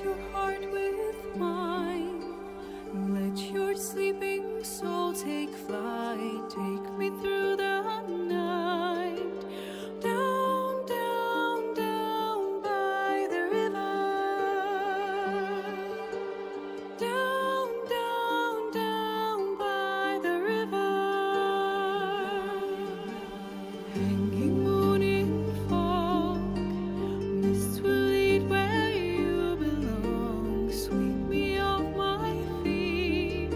your heart with mine. Let your sleeping soul take flight. Take me through the night. Down, down, down by the river. Down, down, down by the river. Hanging moon in fog, mist will lead where you belong. Sweep me off my feet.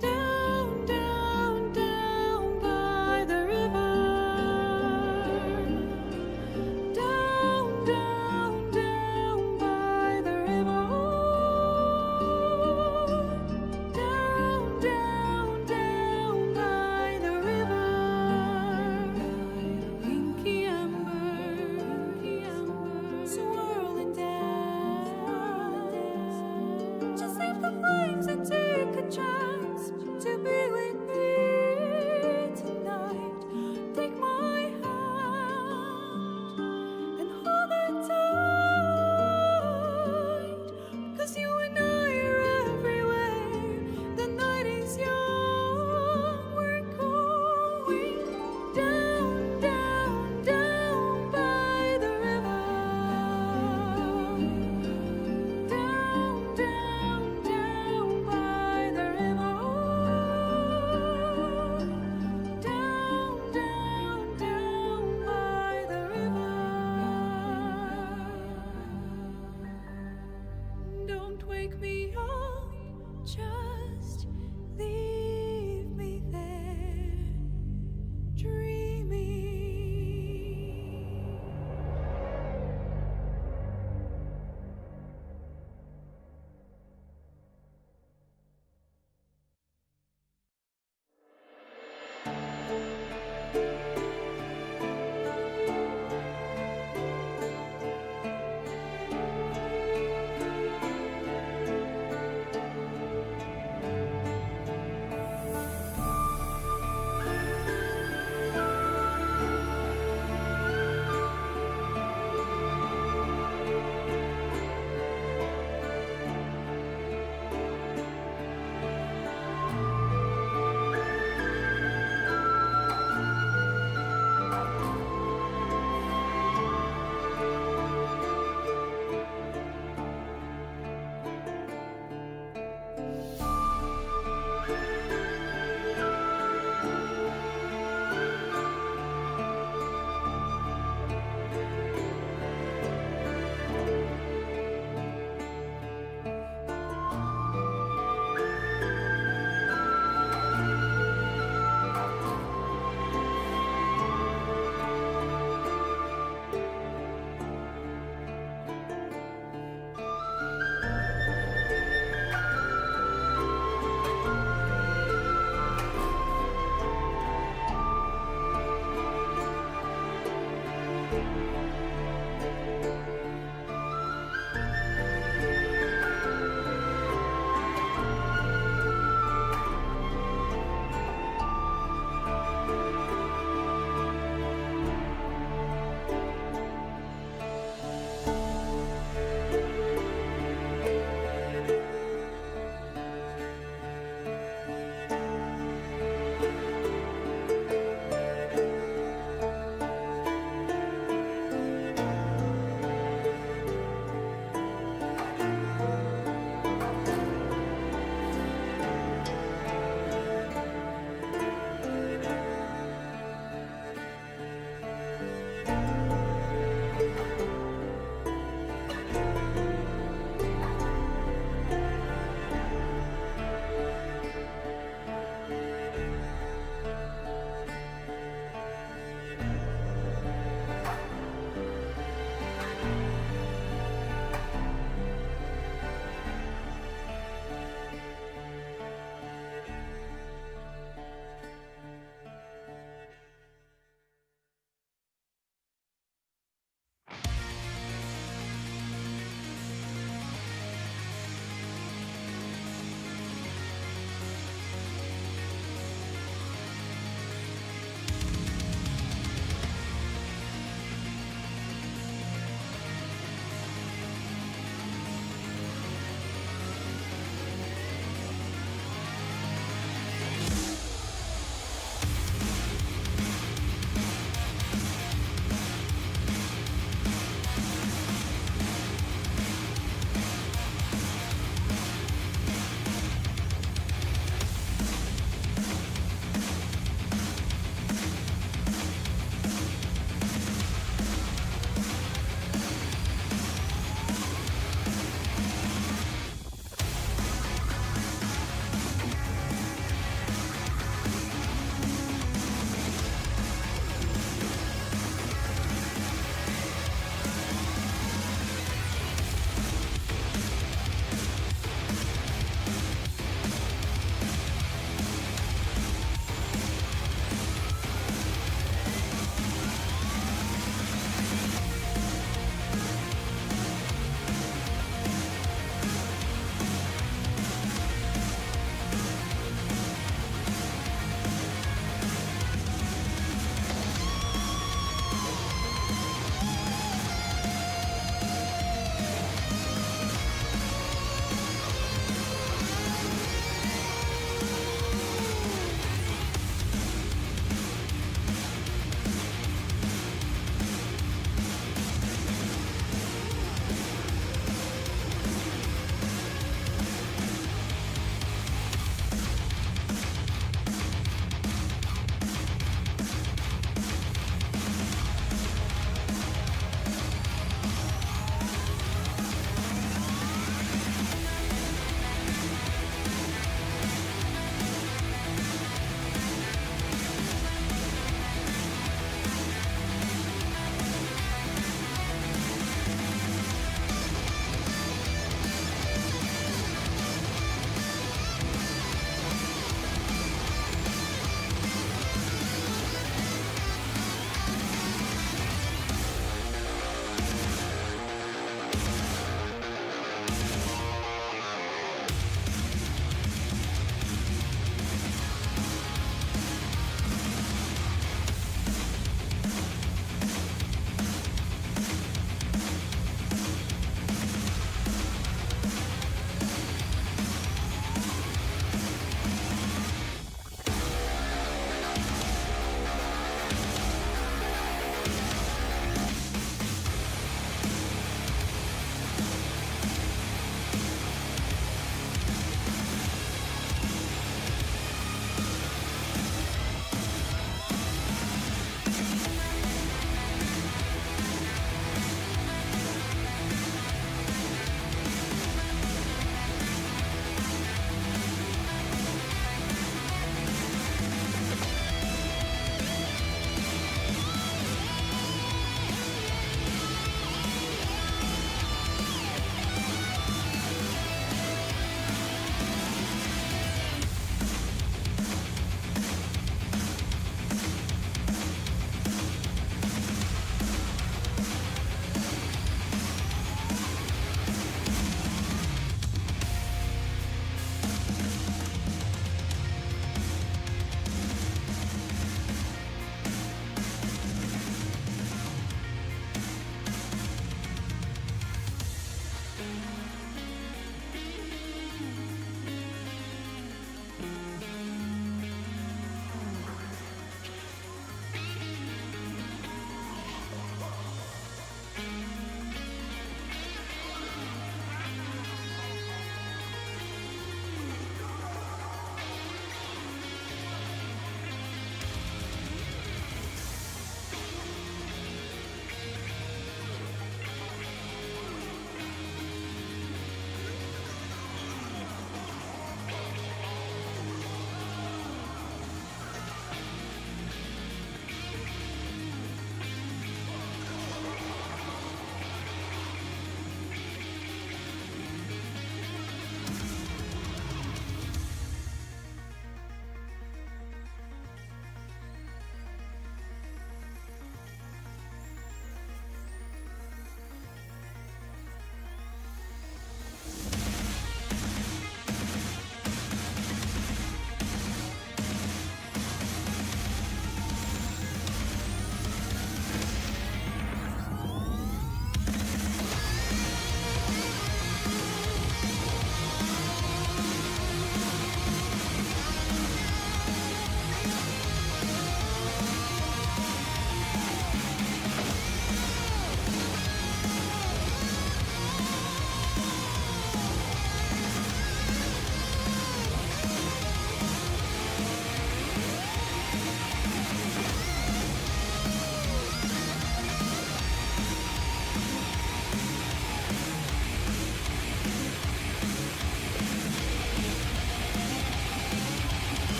Down, down, down by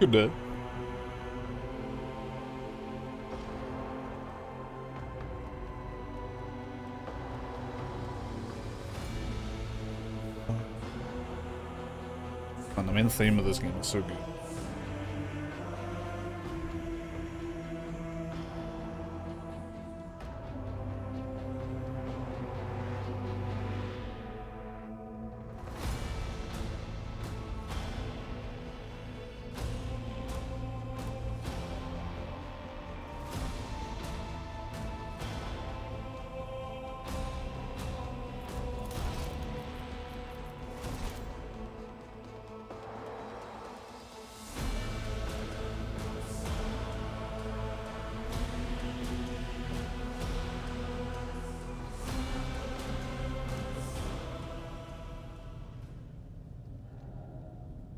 Good day. Man, the main theme of this game is so good.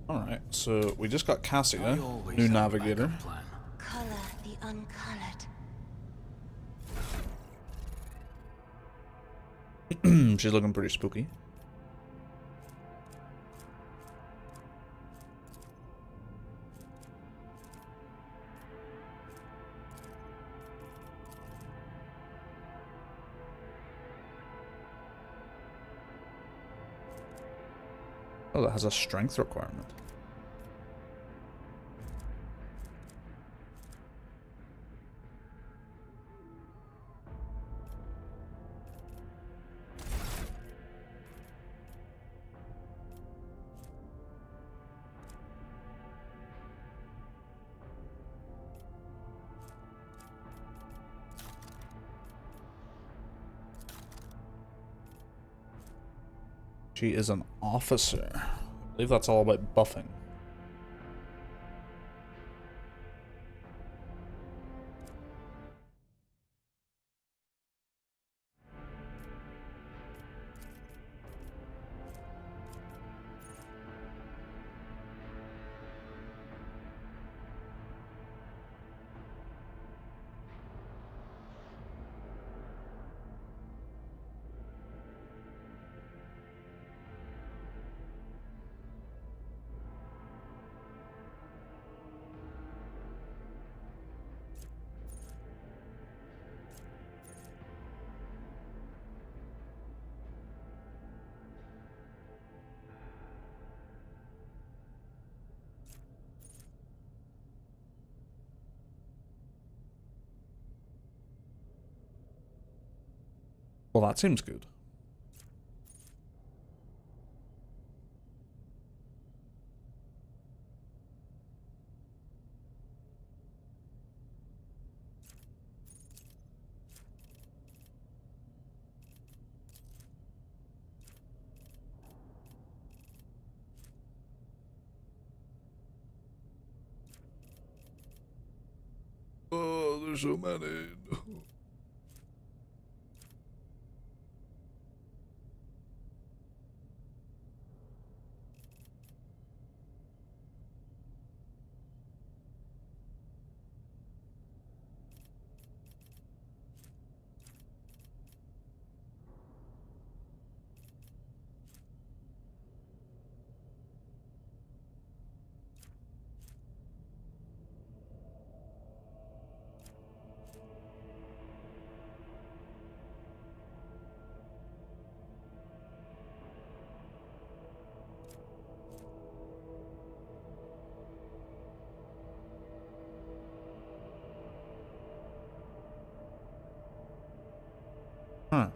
Alright, so we just got Cassia, new navigator. Color the uncolored. She's looking pretty spooky. Oh, that has a strength requirement. She is an officer. I believe that's all about buffing. Well, that seems good. Oh, there's so many. Huh.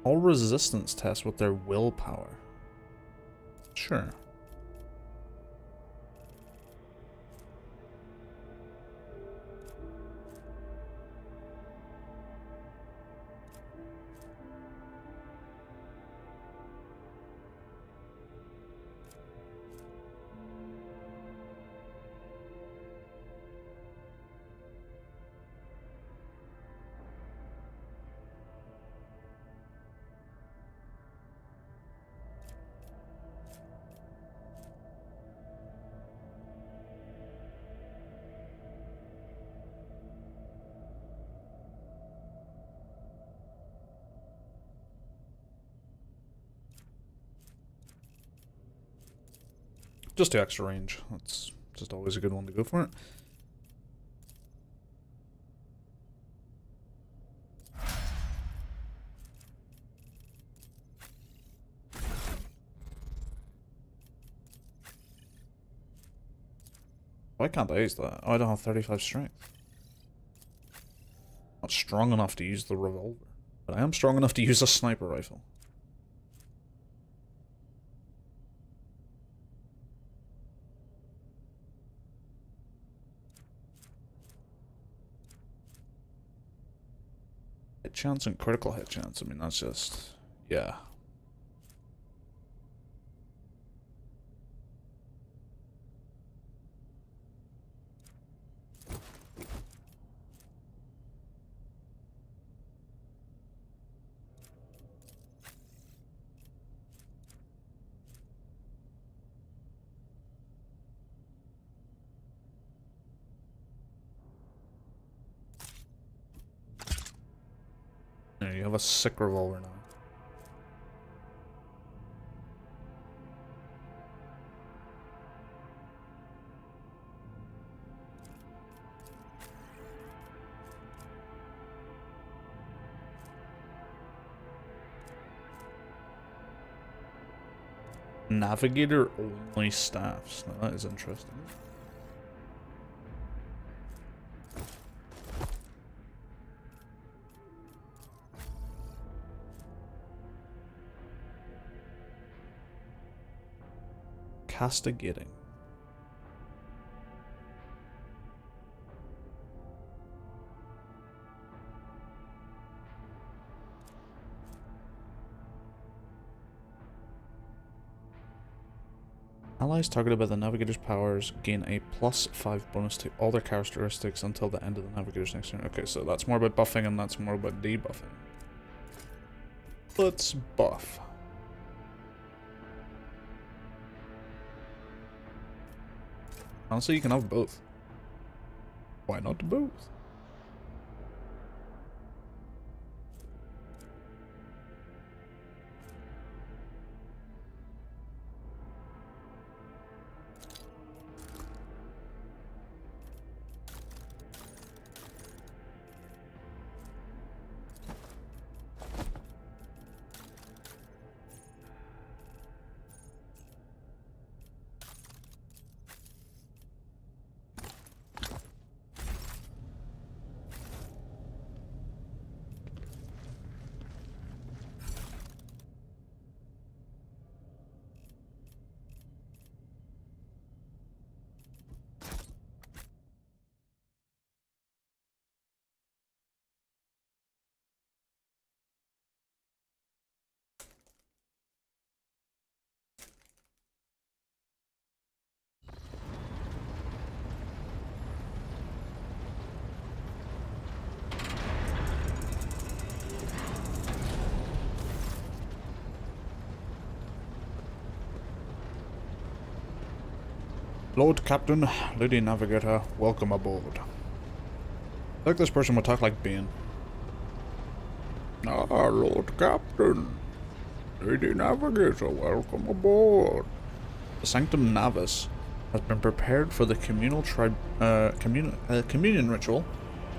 All resistance tests with their willpower. Sure. Just the extra range. That's just always a good one to go for it. Why can't I use that? Oh, I don't have 35 strength. Not strong enough to use the revolver. But I am strong enough to use a sniper rifle. Hit chance and critical hit chance. I mean, that's just... yeah. Yeah, you have a sick revolver now. Navigator only staffs. Now that is interesting. Castigating. Allies targeted by the Navigator's powers gain a +5 bonus to all their characteristics until the end of the Navigator's next turn. Okay, so that's more about buffing and that's more about debuffing. Let's buff. Honestly, you can have both. Why not both? Lord Captain, Lady Navigator, welcome aboard. I think this person would talk like Bane. Ah, Lord Captain, Lady Navigator, welcome aboard. The Sanctum Navis has been prepared for the communal communion ritual.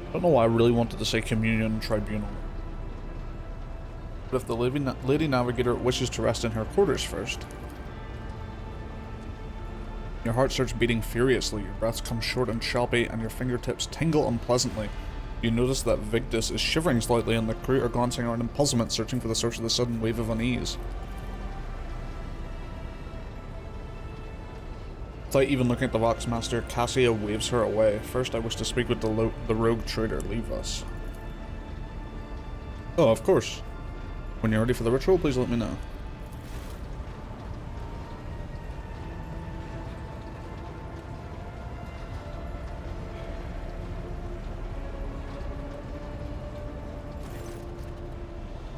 I don't know why I really wanted to say communion tribunal. But if the Lady Navigator wishes to rest in her quarters first. Your heart starts beating furiously, your breaths come short and choppy, and your fingertips tingle unpleasantly. You notice that Vigdis is shivering slightly and the crew are glancing around in puzzlement, searching for the source of the sudden wave of unease. Without even looking at the Voxmaster, Cassia waves her away. First, I wish to speak with the rogue trader. Leave us. Oh, of course. When you're ready for the ritual, please let me know.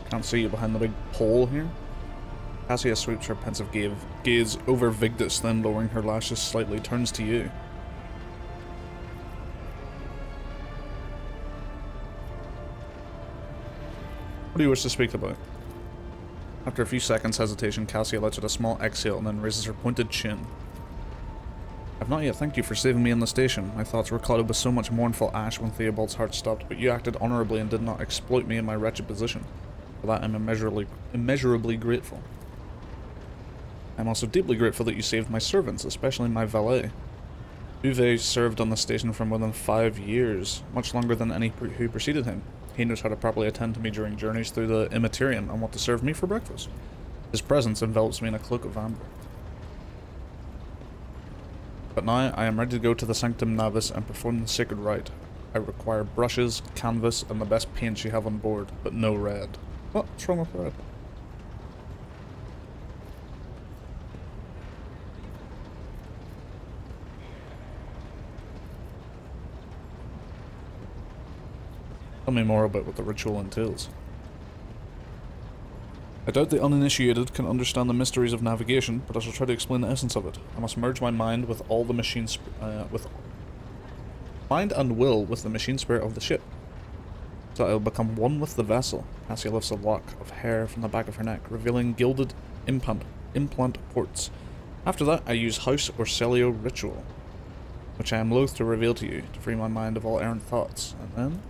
Can't see you behind the big pole here. Cassia sweeps her pensive gaze over Vigdis, then lowering her lashes slightly, turns to you. What do you wish to speak about? After a few seconds hesitation, Cassia lets out a small exhale and then raises her pointed chin. I've not yet thanked you for saving me in the station. My thoughts were clouded with so much mournful ash when Theobald's heart stopped, but you acted honourably and did not exploit me in my wretched position. For that I'm immeasurably grateful. I'm also deeply grateful that you saved my servants, especially my valet. Uwe served on the station for more than 5 years, much longer than any who preceded him. He knows how to properly attend to me during journeys through the Immaterium and what to serve me for breakfast. His presence envelops me in a cloak of amber. But now I am ready to go to the Sanctum Navis and perform the sacred rite. I require brushes, canvas, and the best paints you have on board, but no red. What's wrong with red? Tell me more about what the ritual entails. I doubt the uninitiated can understand the mysteries of navigation, but I shall try to explain the essence of it. I must merge my mind with all the mind and will with the machine spirit of the ship, so I will become one with the vessel. Cassia lifts a lock of hair from the back of her neck, revealing gilded implant ports. After that, I use House Orselio ritual, which I am loath to reveal to you, to free my mind of all errant thoughts, and then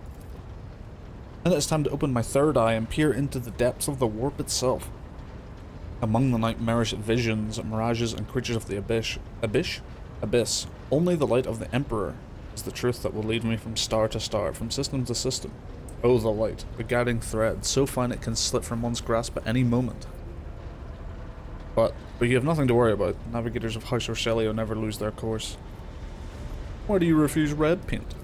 it's time to open my third eye and peer into the depths of the warp itself. Among the nightmarish visions, mirages, and creatures of the abyss, only the light of the Emperor is the truth that will lead me from star to star, from system to system. Oh, the light, the guiding thread, so fine it can slip from one's grasp at any moment. But you have nothing to worry about. Navigators of House Orselio never lose their course. Why do you refuse red paint?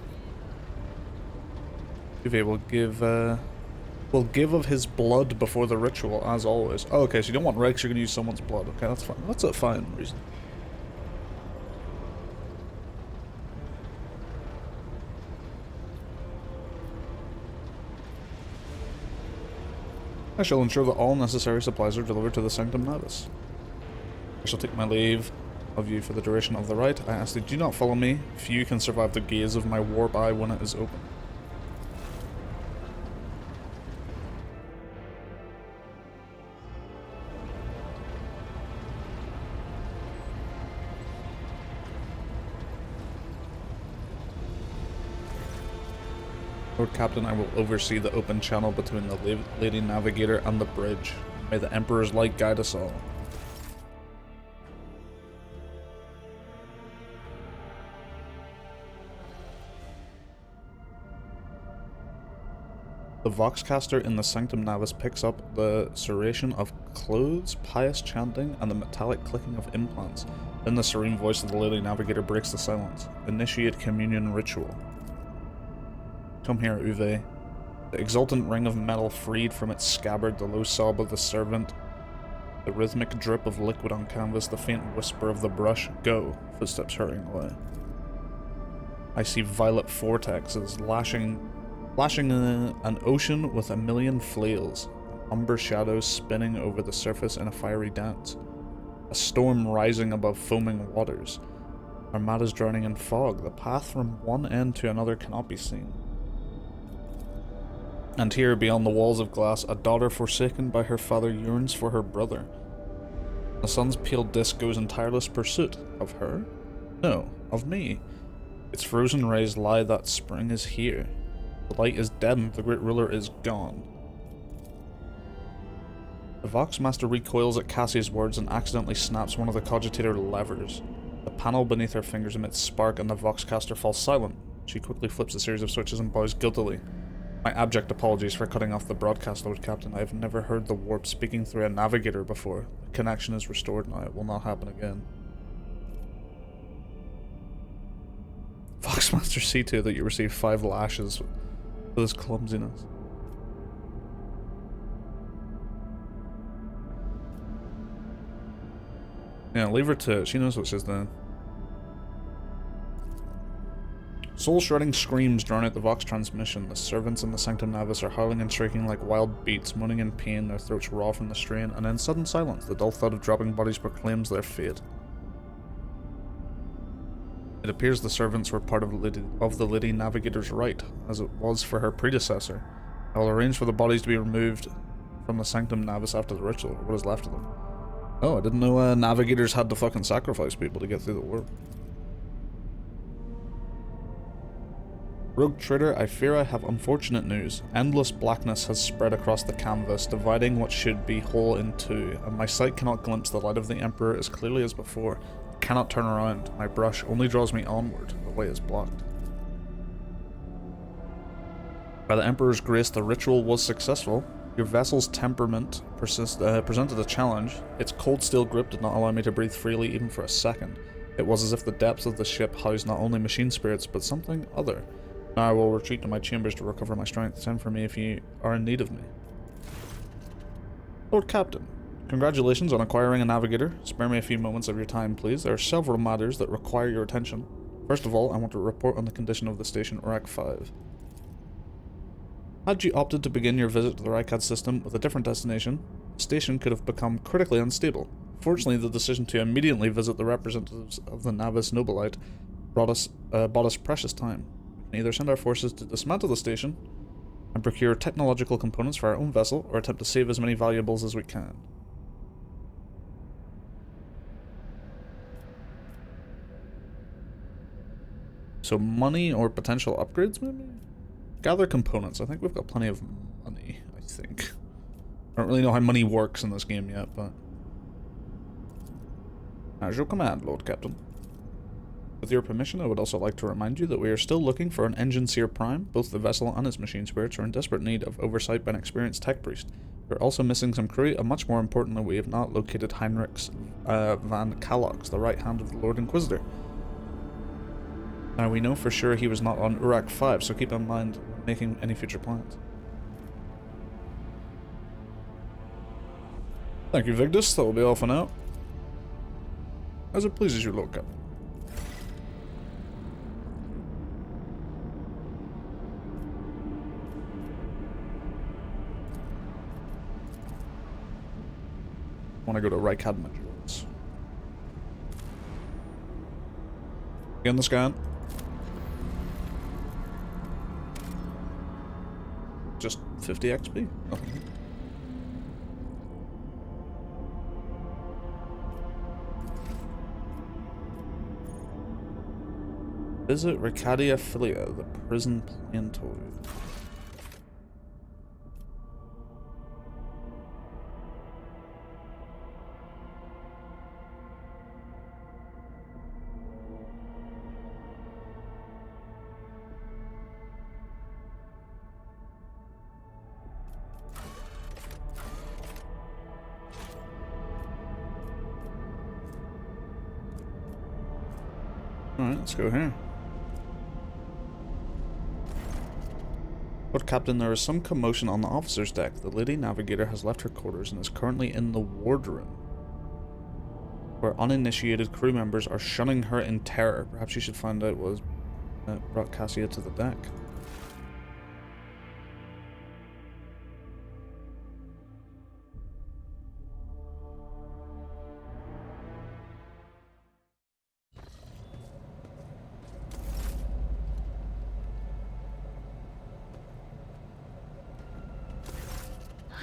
Uwe will give of his blood before the ritual, as always. Oh, okay, so you don't want red 'cause you're going to use someone's blood. Okay, that's fine. That's a fine reason. I shall ensure that all necessary supplies are delivered to the Sanctum Navis. I shall take my leave of you for the duration of the rite. I ask that you do not follow me, few can survive the gaze of my warp eye when it is open. Lord Captain, I will oversee the open channel between the Lady Navigator and the bridge. May the Emperor's light guide us all. The Voxcaster in the Sanctum Navis picks up the serration of clothes, pious chanting, and the metallic clicking of implants. Then the serene voice of the Lady Navigator breaks the silence. Initiate communion ritual. Come here, Uwe. The exultant ring of metal freed from its scabbard, the low sob of the servant, the rhythmic drip of liquid on canvas, the faint whisper of the brush. Go. Footsteps hurrying away. I see violet vortexes lashing an ocean with a million flails, umber shadows spinning over the surface in a fiery dance. A storm rising above foaming waters. Armadas drowning in fog. The path from one end to another cannot be seen. And here, beyond the walls of glass, a daughter forsaken by her father yearns for her brother. The sun's pale disk goes in tireless pursuit. Of her? No, of me. Its frozen rays lie that spring is here. The light is deadened, the great ruler is gone. The Voxmaster recoils at Cassia's words and accidentally snaps one of the cogitator levers. The panel beneath her fingers emits spark and the Voxcaster falls silent. She quickly flips a series of switches and bows guiltily. My abject apologies for cutting off the broadcast, Lord Captain. I have never heard the warp speaking through a navigator before. The connection is restored now. It will not happen again. Voxmaster, see to it that you receive 5 lashes for this clumsiness. Yeah, leave her to it. She knows what she's doing. Soul-shredding screams drown out the Vox transmission. The servants in the Sanctum Navis are howling and shrieking like wild beasts, moaning in pain, their throats raw from the strain, and in sudden silence, the dull thud of dropping bodies proclaims their fate. It appears the servants were part of the Lady Navigator's rite, as it was for her predecessor. I will arrange for the bodies to be removed from the Sanctum Navis after the ritual, or what is left of them. Oh, I didn't know navigators had to fucking sacrifice people to get through the warp. Rogue Trader, I fear I have unfortunate news. Endless blackness has spread across the canvas, dividing what should be whole in two, and my sight cannot glimpse the light of the Emperor as clearly as before. I cannot turn around. My brush only draws me onward. The way is blocked. By the Emperor's grace, the ritual was successful. Your vessel's temperament presented a challenge. Its cold steel grip did not allow me to breathe freely even for a second. It was as if the depths of the ship housed not only machine spirits, but something other. Now I will retreat to my chambers to recover my strength. Send for me if you are in need of me. Lord Captain, congratulations on acquiring a navigator. Spare me a few moments of your time, please. There are several matters that require your attention. First of all, I want to report on the condition of the station Urak 5. Had you opted to begin your visit to the Rykad system with a different destination, the station could have become critically unstable. Fortunately, the decision to immediately visit the representatives of the Navis Nobilite bought us precious time. We can either send our forces to dismantle the station and procure technological components for our own vessel, or attempt to save as many valuables as we can. So money or potential upgrades, maybe? Gather components. I think we've got plenty of money, I think. I don't really know how money works in this game yet, but... As your command, Lord Captain. With your permission, I would also like to remind you that we are still looking for an Engine Seer Prime. Both the vessel and its machine spirits are in desperate need of oversight by an experienced tech priest. We're also missing some crew, and much more importantly, we have not located Heinrichs van Kalox, the right hand of the Lord Inquisitor. Now, we know for sure he was not on Urak 5, so keep in mind when making any future plans. Thank you, Vigdis. That will be all for now. As it pleases you, Lord Captain. I want to go to Rykad Majors. Begin the scan. Just 50 XP? Nothing. Visit Rykadia Filia, the prison planetoid. Alright, let's go here. But Captain, there is some commotion on the officer's deck. The Lady Navigator has left her quarters and is currently in the wardroom, where uninitiated crew members are shunning her in terror. Perhaps you should find out what brought Cassia to the deck.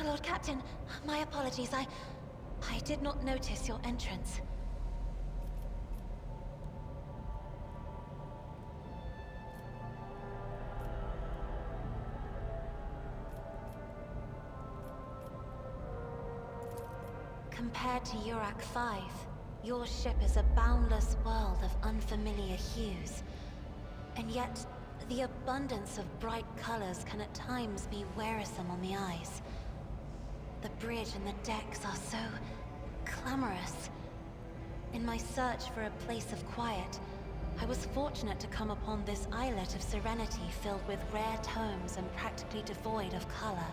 Lord Captain, my apologies. I did not notice your entrance. Compared to Urak 5, your ship is a boundless world of unfamiliar hues. And yet, the abundance of bright colors can at times be wearisome on the eyes. The bridge and the decks are so clamorous. In my search for a place of quiet, I was fortunate to come upon this islet of serenity filled with rare tomes and practically devoid of color.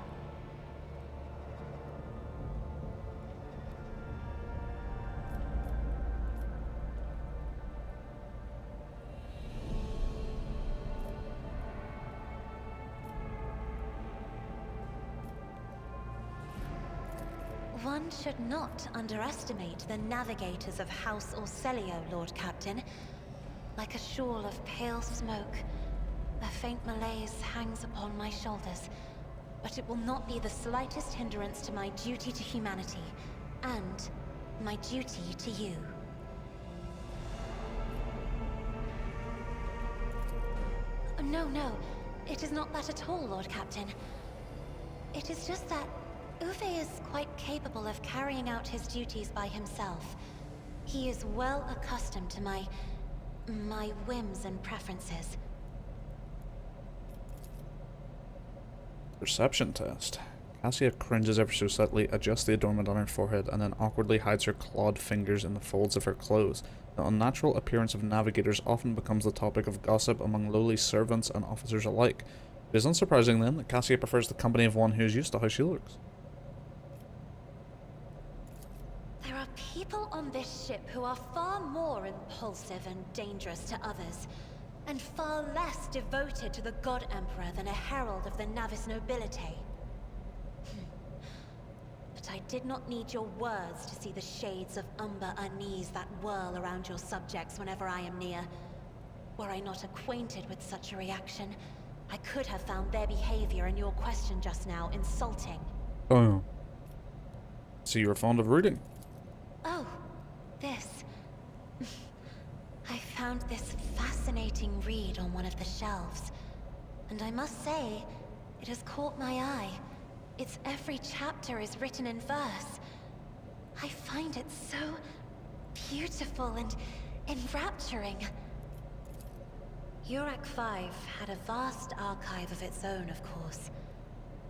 One should not underestimate the navigators of House Orselio, Lord Captain. Like a shawl of pale smoke, a faint malaise hangs upon my shoulders, but it will not be the slightest hindrance to my duty to humanity, and my duty to you. No, no. It is not that at all, Lord Captain. It is just that Uwe is quite capable of carrying out his duties by himself. He is well accustomed to my whims and preferences. Perception test. Cassia cringes ever so slightly, adjusts the adornment on her forehead, and then awkwardly hides her clawed fingers in the folds of her clothes. The unnatural appearance of navigators often becomes the topic of gossip among lowly servants and officers alike. It is unsurprising then that Cassia prefers the company of one who is used to how she looks. There are people on this ship who are far more impulsive and dangerous to others, and far less devoted to the God Emperor than a herald of the Navis nobility. But I did not need your words to see the shades of umber unease that whirl around your subjects whenever I am near. Were I not acquainted with such a reaction, I could have found their behavior in your question just now insulting. Oh. So you were fond of reading? Oh, this. I found this fascinating read on one of the shelves, and I must say, it has caught my eye. Its every chapter is written in verse. I find it so beautiful and enrapturing. Urak 5 had a vast archive of its own, of course.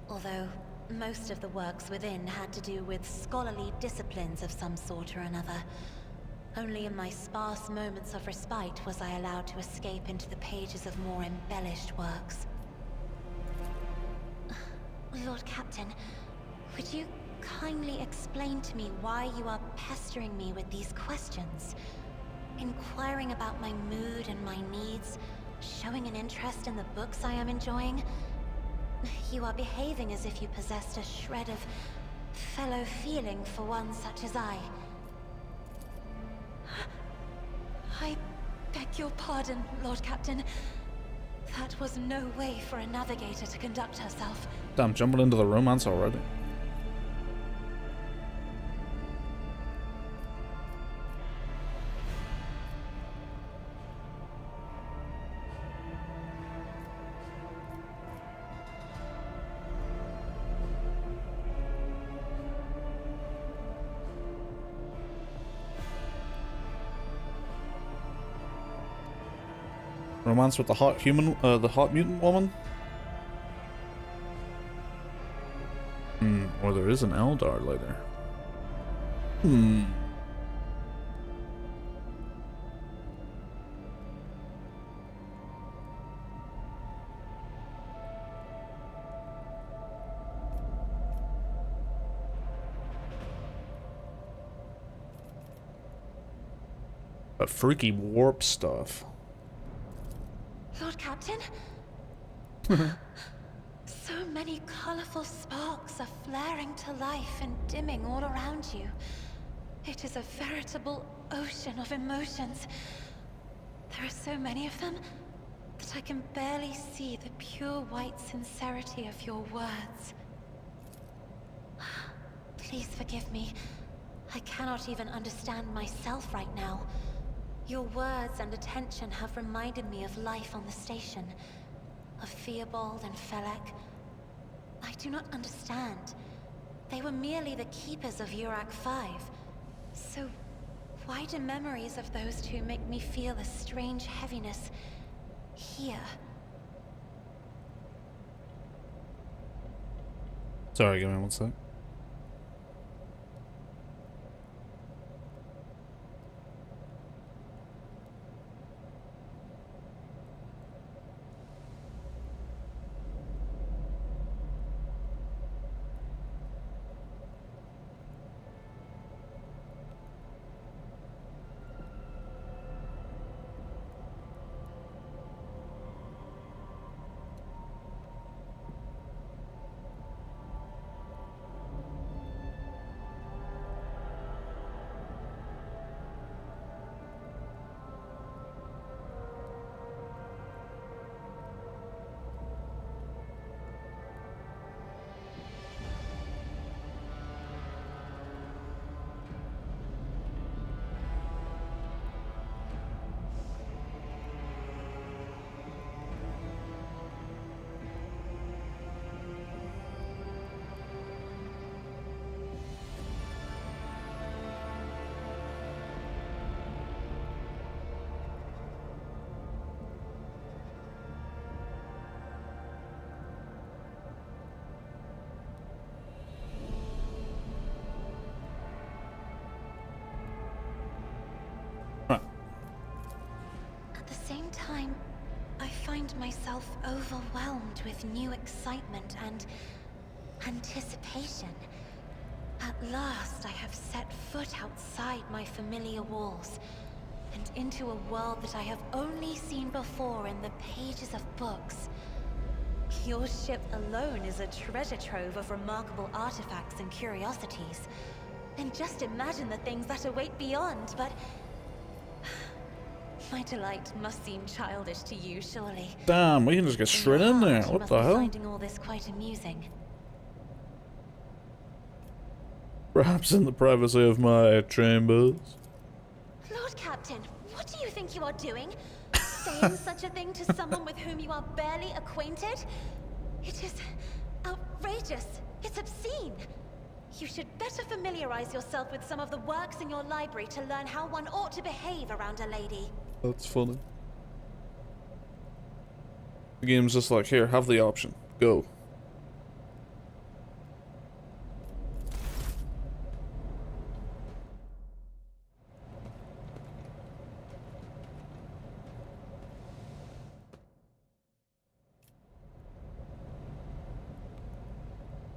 Although most of the works within had to do with scholarly disciplines of some sort or another. Only in my sparse moments of respite was I allowed to escape into the pages of more embellished works. Lord Captain, would you kindly explain to me why you are pestering me with these questions? Inquiring about my mood and my needs, showing an interest in the books I am enjoying? You are behaving as if you possessed a shred of fellow feeling for one such as I. I beg your pardon, Lord Captain. That was no way for a navigator to conduct herself. Damn, jumping into the romance already. Romance with the hot human, the hot mutant woman? Or there is an Eldar later. But freaky warp stuff. Lord Captain? So many colorful sparks are flaring to life and dimming all around you. It is a veritable ocean of emotions. There are so many of them that I can barely see the pure white sincerity of your words. Please forgive me. I cannot even understand myself right now. Your words and attention have reminded me of life on the station, of Theobald and Felek. I do not understand. They were merely the keepers of Urak 5. So, why do memories of those two make me feel a strange heaviness here? Sorry, give me one sec. myself overwhelmed with new excitement and anticipation. At last, I have set foot outside my familiar walls, and into a world that I have only seen before in the pages of books. Your ship alone is a treasure trove of remarkable artifacts and curiosities. And just imagine the things that await beyond, but... my delight must seem childish to you, surely. Damn, we can just get straight in there. What the hell? Finding all this quite amusing. Perhaps in the privacy of my chambers. Lord Captain, what do you think you are doing? Saying such a thing to someone with whom you are barely acquainted? It is outrageous. It's obscene. You should better familiarize yourself with some of the works in your library to learn how one ought to behave around a lady. That's funny. The game's just like, here, have the option. Go.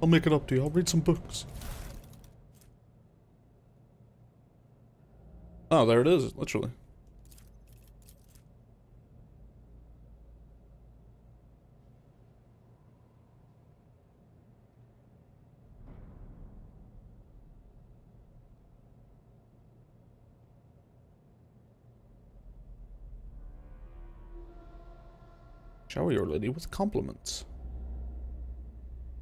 I'll make it up to you. I'll read some books. Oh, there it is, literally. Shower your lady with compliments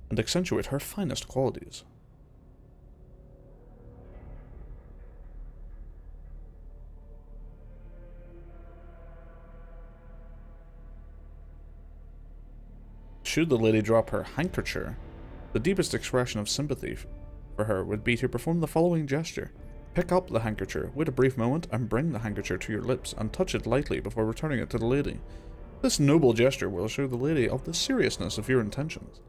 and accentuate her finest qualities. Should the lady drop her handkerchief, the deepest expression of sympathy for her would be to perform the following gesture. Pick up the handkerchief, wait a brief moment, and bring the handkerchief to your lips and touch it lightly before returning it to the lady. This noble gesture will assure the lady of the seriousness of your intentions.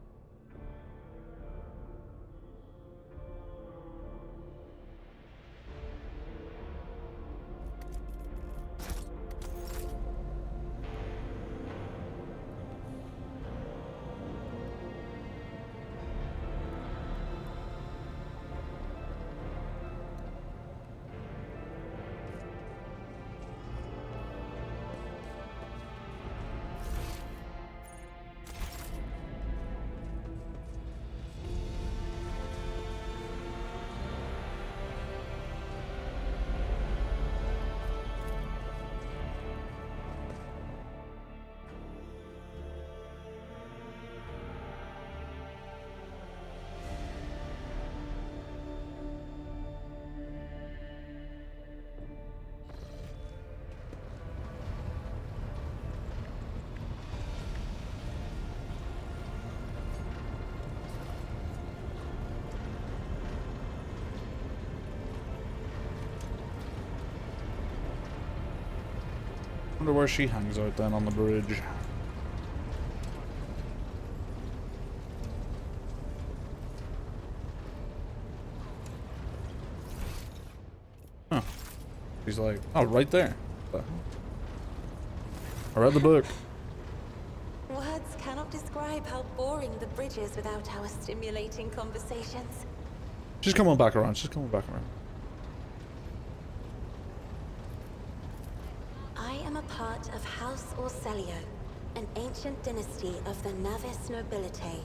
Wonder where she hangs out then on the bridge. Huh. She's like, oh, right there. I read the book. Words cannot describe how boring the bridge is without our stimulating conversations. She's coming back around. She's coming back around. I am a part of House Orselio, an ancient dynasty of the Navis nobility.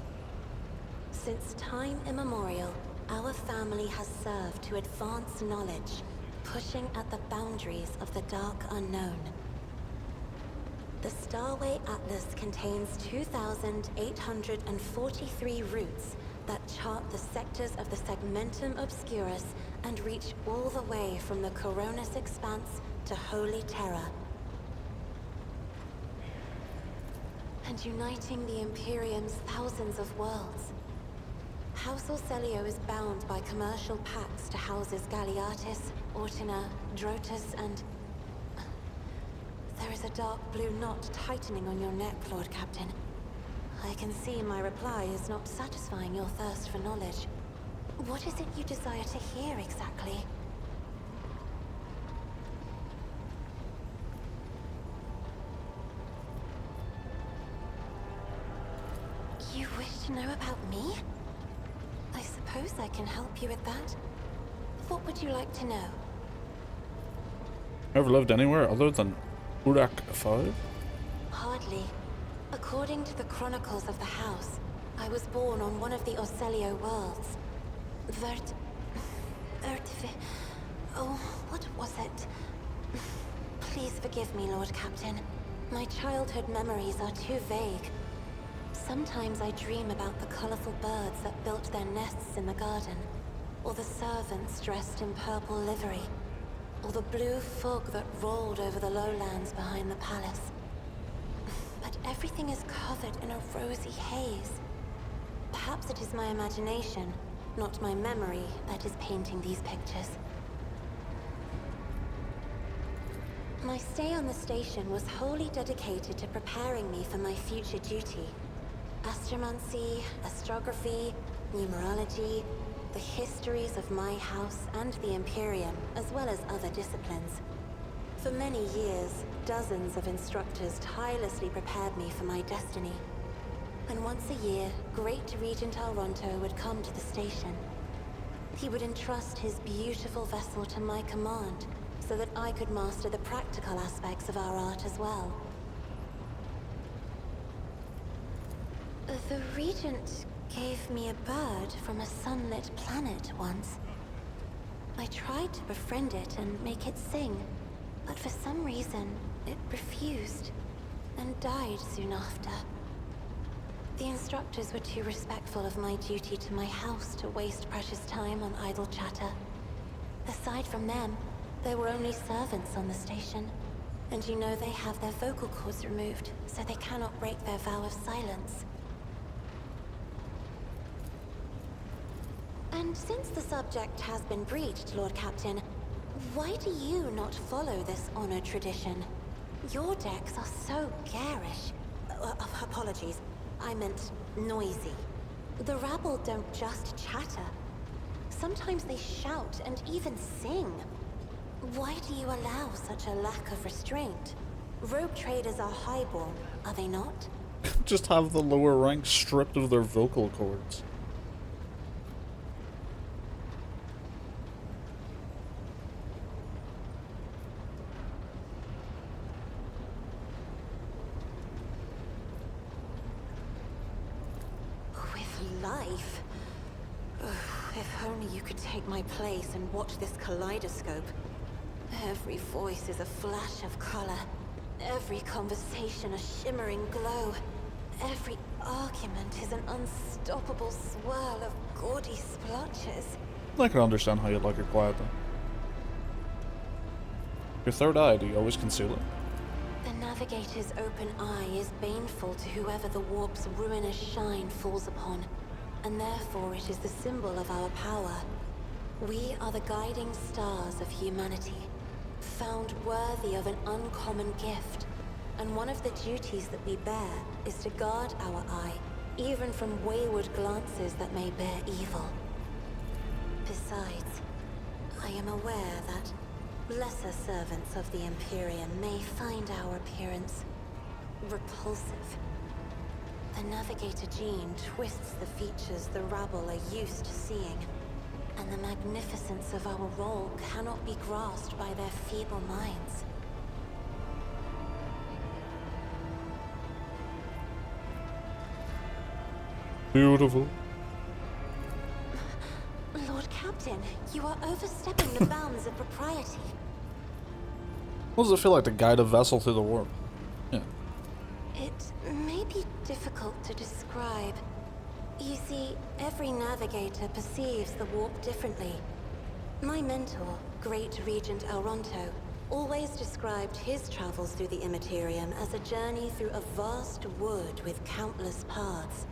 Since time immemorial, our family has served to advance knowledge, pushing at the boundaries of the dark unknown. The Starway Atlas contains 2,843 routes that chart the sectors of the Segmentum Obscurus and reach all the way from the Coronis Expanse to Holy Terra. And uniting the Imperium's thousands of worlds. House Orselio is bound by commercial pacts to houses Galiatis, Ortina, Drotus, and... There is a dark blue knot tightening on your neck, Lord Captain. I can see my reply is not satisfying your thirst for knowledge. What is it you desire to hear exactly? to know about me? I suppose I can help you with that. What would you like to know? Ever lived anywhere other than Urak 5? Hardly. According to the chronicles of the house, I was born on one of the Orselio worlds. Oh, what was it? Please forgive me, Lord Captain. My childhood memories are too vague. Sometimes I dream about the colorful birds that built their nests in the garden, or the servants dressed in purple livery, or the blue fog that rolled over the lowlands behind the palace. But everything is covered in a rosy haze. Perhaps it is my imagination, not my memory, that is painting these pictures. My stay on the station was wholly dedicated to preparing me for my future duty. Astromancy, astrography, numerology, the histories of my house and the Imperium, as well as other disciplines. For many years, dozens of instructors tirelessly prepared me for my destiny. And once a year, Great Regent Alronto would come to the station. He would entrust his beautiful vessel to my command, so that I could master the practical aspects of our art as well. The Regent gave me a bird from a sunlit planet once. I tried to befriend it and make it sing, but for some reason, it refused, and died soon after. The instructors were too respectful of my duty to my house to waste precious time on idle chatter. Aside from them, there were only servants on the station, and you know they have their vocal cords removed, so they cannot break their vow of silence. And since the subject has been breached, Lord Captain, why do you not follow this honored tradition? Your decks are so garish. Apologies, I meant noisy. The rabble don't just chatter. Sometimes they shout and even sing. Why do you allow such a lack of restraint? Rogue traders are highborn, are they not? Just have the lower ranks stripped of their vocal cords. With life? Ugh, if only you could take my place and watch this kaleidoscope. Every voice is a flash of color. Every conversation a shimmering glow. Every argument is an unstoppable swirl of gaudy splotches. I can understand how you'd like it quiet though. Your third eye, do you always conceal it? The Navigator's open eye is baneful to whoever the warp's ruinous shine falls upon, and therefore it is the symbol of our power. We are the guiding stars of humanity, found worthy of an uncommon gift, and one of the duties that we bear is to guard our eye, even from wayward glances that may bear evil. Besides, I am aware that lesser servants of the Imperium may find our appearance repulsive. The Navigator gene twists the features the rabble are used to seeing, and the magnificence of our role cannot be grasped by their feeble minds. Beautiful. Lord Captain, you are overstepping the bounds of propriety. What does it feel like to guide a vessel through the warp? Yeah. It may be difficult to describe. You see, every navigator perceives the warp differently. My mentor, Great Regent Alronto, always described his travels through the Immaterium as a journey through a vast wood with countless paths.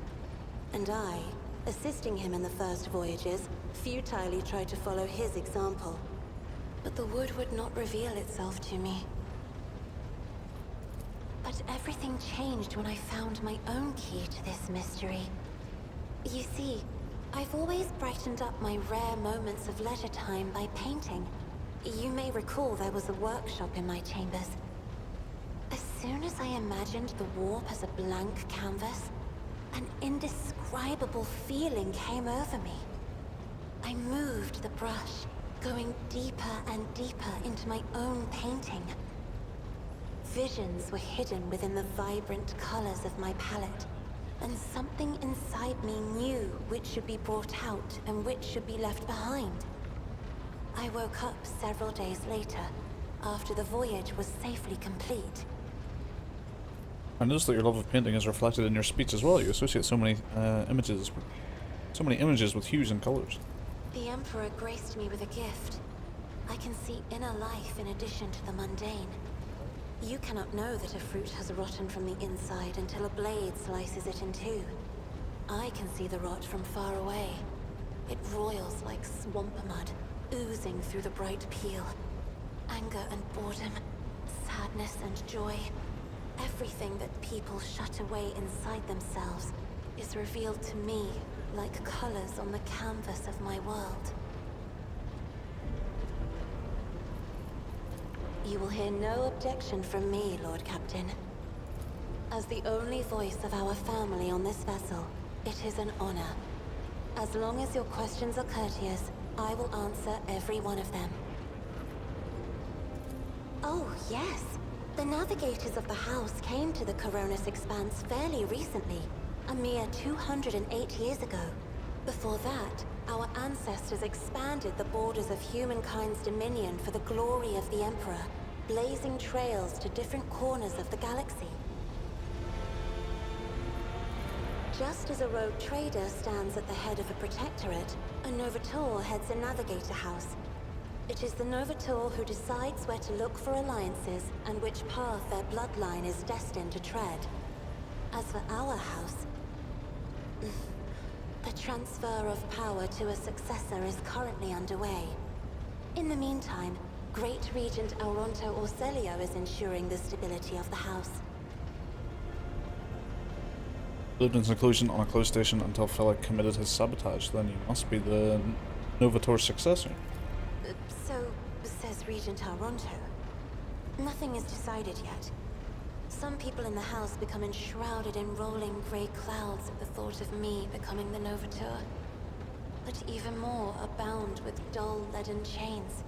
And I, assisting him in the first voyages, futilely tried to follow his example. But the wood would not reveal itself to me. But everything changed when I found my own key to this mystery. You see, I've always brightened up my rare moments of leisure time by painting. You may recall there was a workshop in my chambers. As soon as I imagined the warp as a blank canvas, An indescribable feeling came over me. I moved the brush, going deeper and deeper into my own painting. Visions were hidden within the vibrant colors of my palette, and something inside me knew which should be brought out and which should be left behind. I woke up several days later, after the voyage was safely complete. I noticed that your love of painting is reflected in your speech as well. You associate so many images with hues and colors. The Emperor graced me with a gift. I can see inner life in addition to the mundane. You cannot know that a fruit has rotten from the inside until a blade slices it in two. I can see the rot from far away. It roils like swamp mud, oozing through the bright peel. Anger and boredom, sadness and joy. Everything that people shut away inside themselves is revealed to me like colors on the canvas of my world. You will hear no objection from me, Lord Captain. As the only voice of our family on this vessel, it is an honor. As long as your questions are courteous, I will answer every one of them. Oh, yes. The navigators of the house came to the Coronis Expanse fairly recently, a mere 208 years ago. Before that, our ancestors expanded the borders of humankind's dominion for the glory of the Emperor, blazing trails to different corners of the galaxy. Just as a rogue trader stands at the head of a protectorate, a Novator heads a navigator house. It is the Novator who decides where to look for alliances and which path their bloodline is destined to tread. As for our house, the transfer of power to a successor is currently underway. In the meantime, Great Regent Auronto Orselio is ensuring the stability of the house. Lived in seclusion on a close station until Felix committed his sabotage. Then you must be the Novator's successor. So, says Regent Auronto. Nothing is decided yet. Some people in the house become enshrouded in rolling grey clouds at the thought of me becoming the Novator. But even more are bound with dull leaden chains.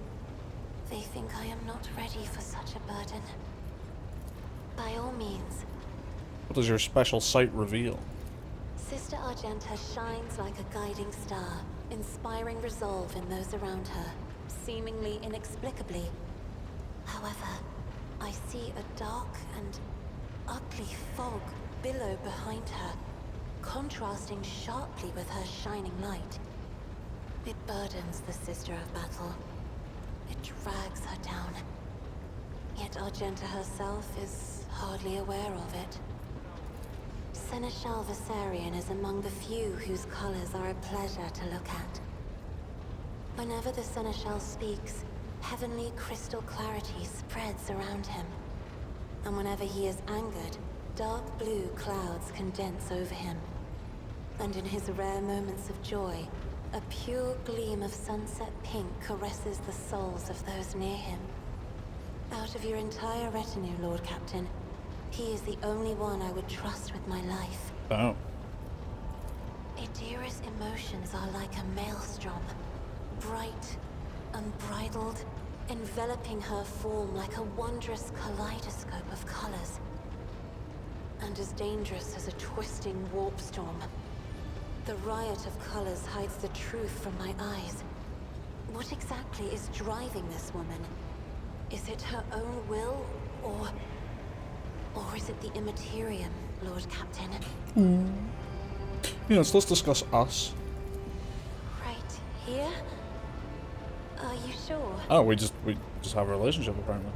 They think I am not ready for such a burden. By all means. What does your special sight reveal? Sister Argenta shines like a guiding star, inspiring resolve in those around her, seemingly inexplicably. However, I see a dark and ugly fog billow behind her, contrasting sharply with her shining light. It burdens the Sister of Battle. It drags her down. Yet Argenta herself is hardly aware of it. Seneschal Viserion is among the few whose colors are a pleasure to look at. Whenever the Seneschal speaks, heavenly crystal clarity spreads around him. And whenever he is angered, dark blue clouds condense over him. And in his rare moments of joy, a pure gleam of sunset pink caresses the souls of those near him. Out of your entire retinue, Lord Captain, he is the only one I would trust with my life. Oh. Idira's emotions are like a maelstrom, bright, unbridled, enveloping her form like a wondrous kaleidoscope of colors. And as dangerous as a twisting warp storm. The riot of colors hides the truth from my eyes. What exactly is driving this woman? Is it her own will, or is it the Immaterium, Lord Captain? Yes, let's discuss us. Right here? Are you sure? Oh, we just have a relationship apparently.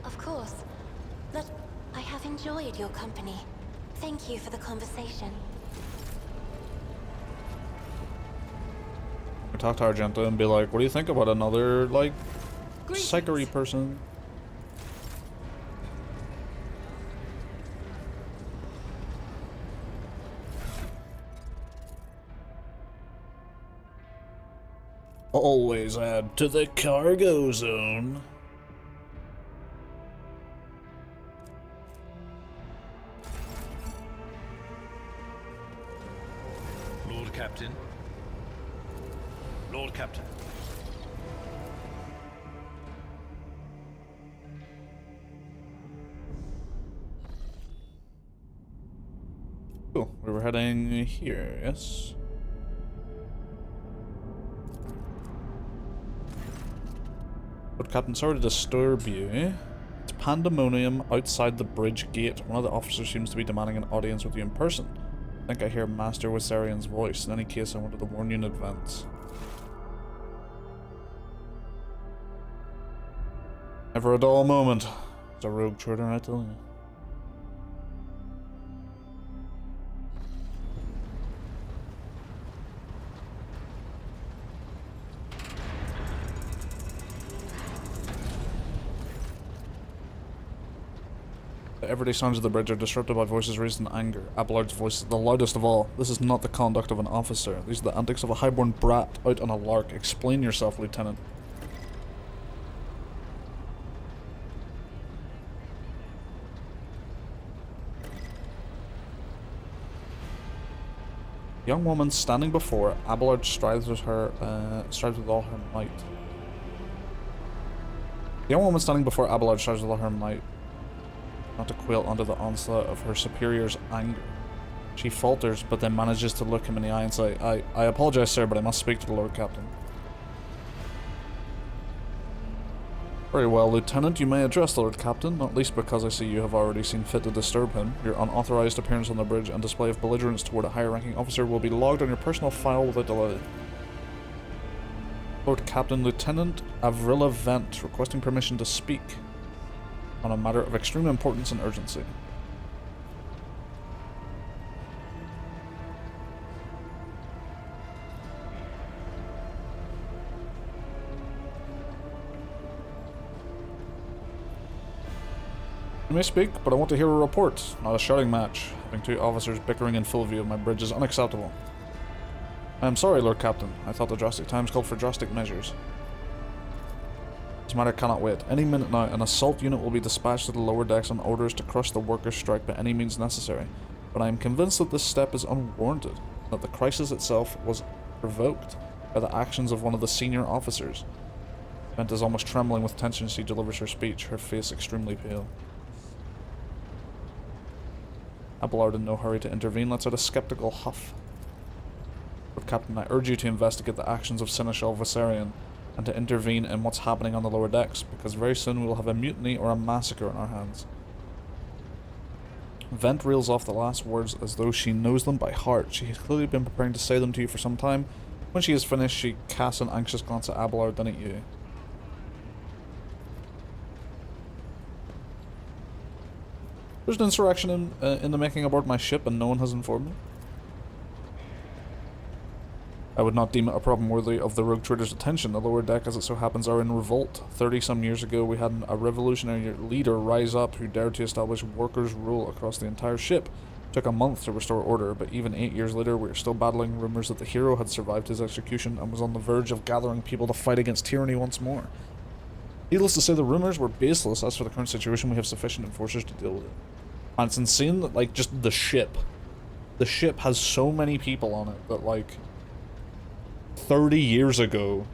Of course. But I have enjoyed your company. Thank you for the conversation. We talk to Argenta and be like, what do you think about another, like, psychery person? Always add to the cargo zone. Captain. Lord Captain. Cool. We were heading here, yes? Lord Captain, sorry to disturb you. It's pandemonium outside the bridge gate. One of the officers seems to be demanding an audience with you in person. I think I hear Master Viserian's voice. In any case, I wanted to warn you in advance. Never a dull moment. It's a rogue trader, I tell you. The everyday sounds of the bridge are disrupted by voices raised in anger. Abelard's voice is the loudest of all. This is not the conduct of an officer. These are the antics of a highborn brat out on a lark. Explain yourself, Lieutenant. The young woman standing before Abelard strives with all her might. The young woman standing before Abelard strives with all her might not to quail under the onslaught of her superior's anger. She falters, but then manages to look him in the eye and say, I apologize, sir, but I must speak to the Lord Captain. Very well, Lieutenant, you may address the Lord Captain, not least because I see you have already seen fit to disturb him. Your unauthorized appearance on the bridge and display of belligerence toward a higher-ranking officer will be logged on your personal file without delay. Lord Captain, Lieutenant Avrilla Vent, requesting permission to speak on a matter of extreme importance and urgency. You may speak, but I want to hear a report, not a shouting match. Having two officers bickering in full view of my bridge is unacceptable. I am sorry, Lord Captain. I thought the drastic times called for drastic measures. This matter cannot wait. Any minute now, an assault unit will be dispatched to the lower decks on orders to crush the workers' strike by any means necessary. But I am convinced that this step is unwarranted, that the crisis itself was provoked by the actions of one of the senior officers. Vent is almost trembling with tension as she delivers her speech, her face extremely pale. Abelard, in no hurry to intervene, lets out a skeptical huff. Lord Captain, I urge you to investigate the actions of Seneschal Viserion and to intervene in what's happening on the lower decks, because very soon we will have a mutiny or a massacre on our hands. Vent reels off the last words as though she knows them by heart. She has clearly been preparing to say them to you for some time. When she has finished, she casts an anxious glance at Abelard, then at you. There's an insurrection in the making aboard my ship, and no one has informed me. I would not deem it a problem worthy of the rogue trader's attention. The lower deck, as it so happens, are in revolt. 30-some years ago, we had a revolutionary leader rise up who dared to establish workers' rule across the entire ship. It took a month to restore order, but even 8 years later, we are still battling rumors that the hero had survived his execution and was on the verge of gathering people to fight against tyranny once more. Needless to say, the rumors were baseless. As for the current situation, we have sufficient enforcers to deal with it. And it's insane that, like, just the ship has so many people on it that, like, 30 years ago,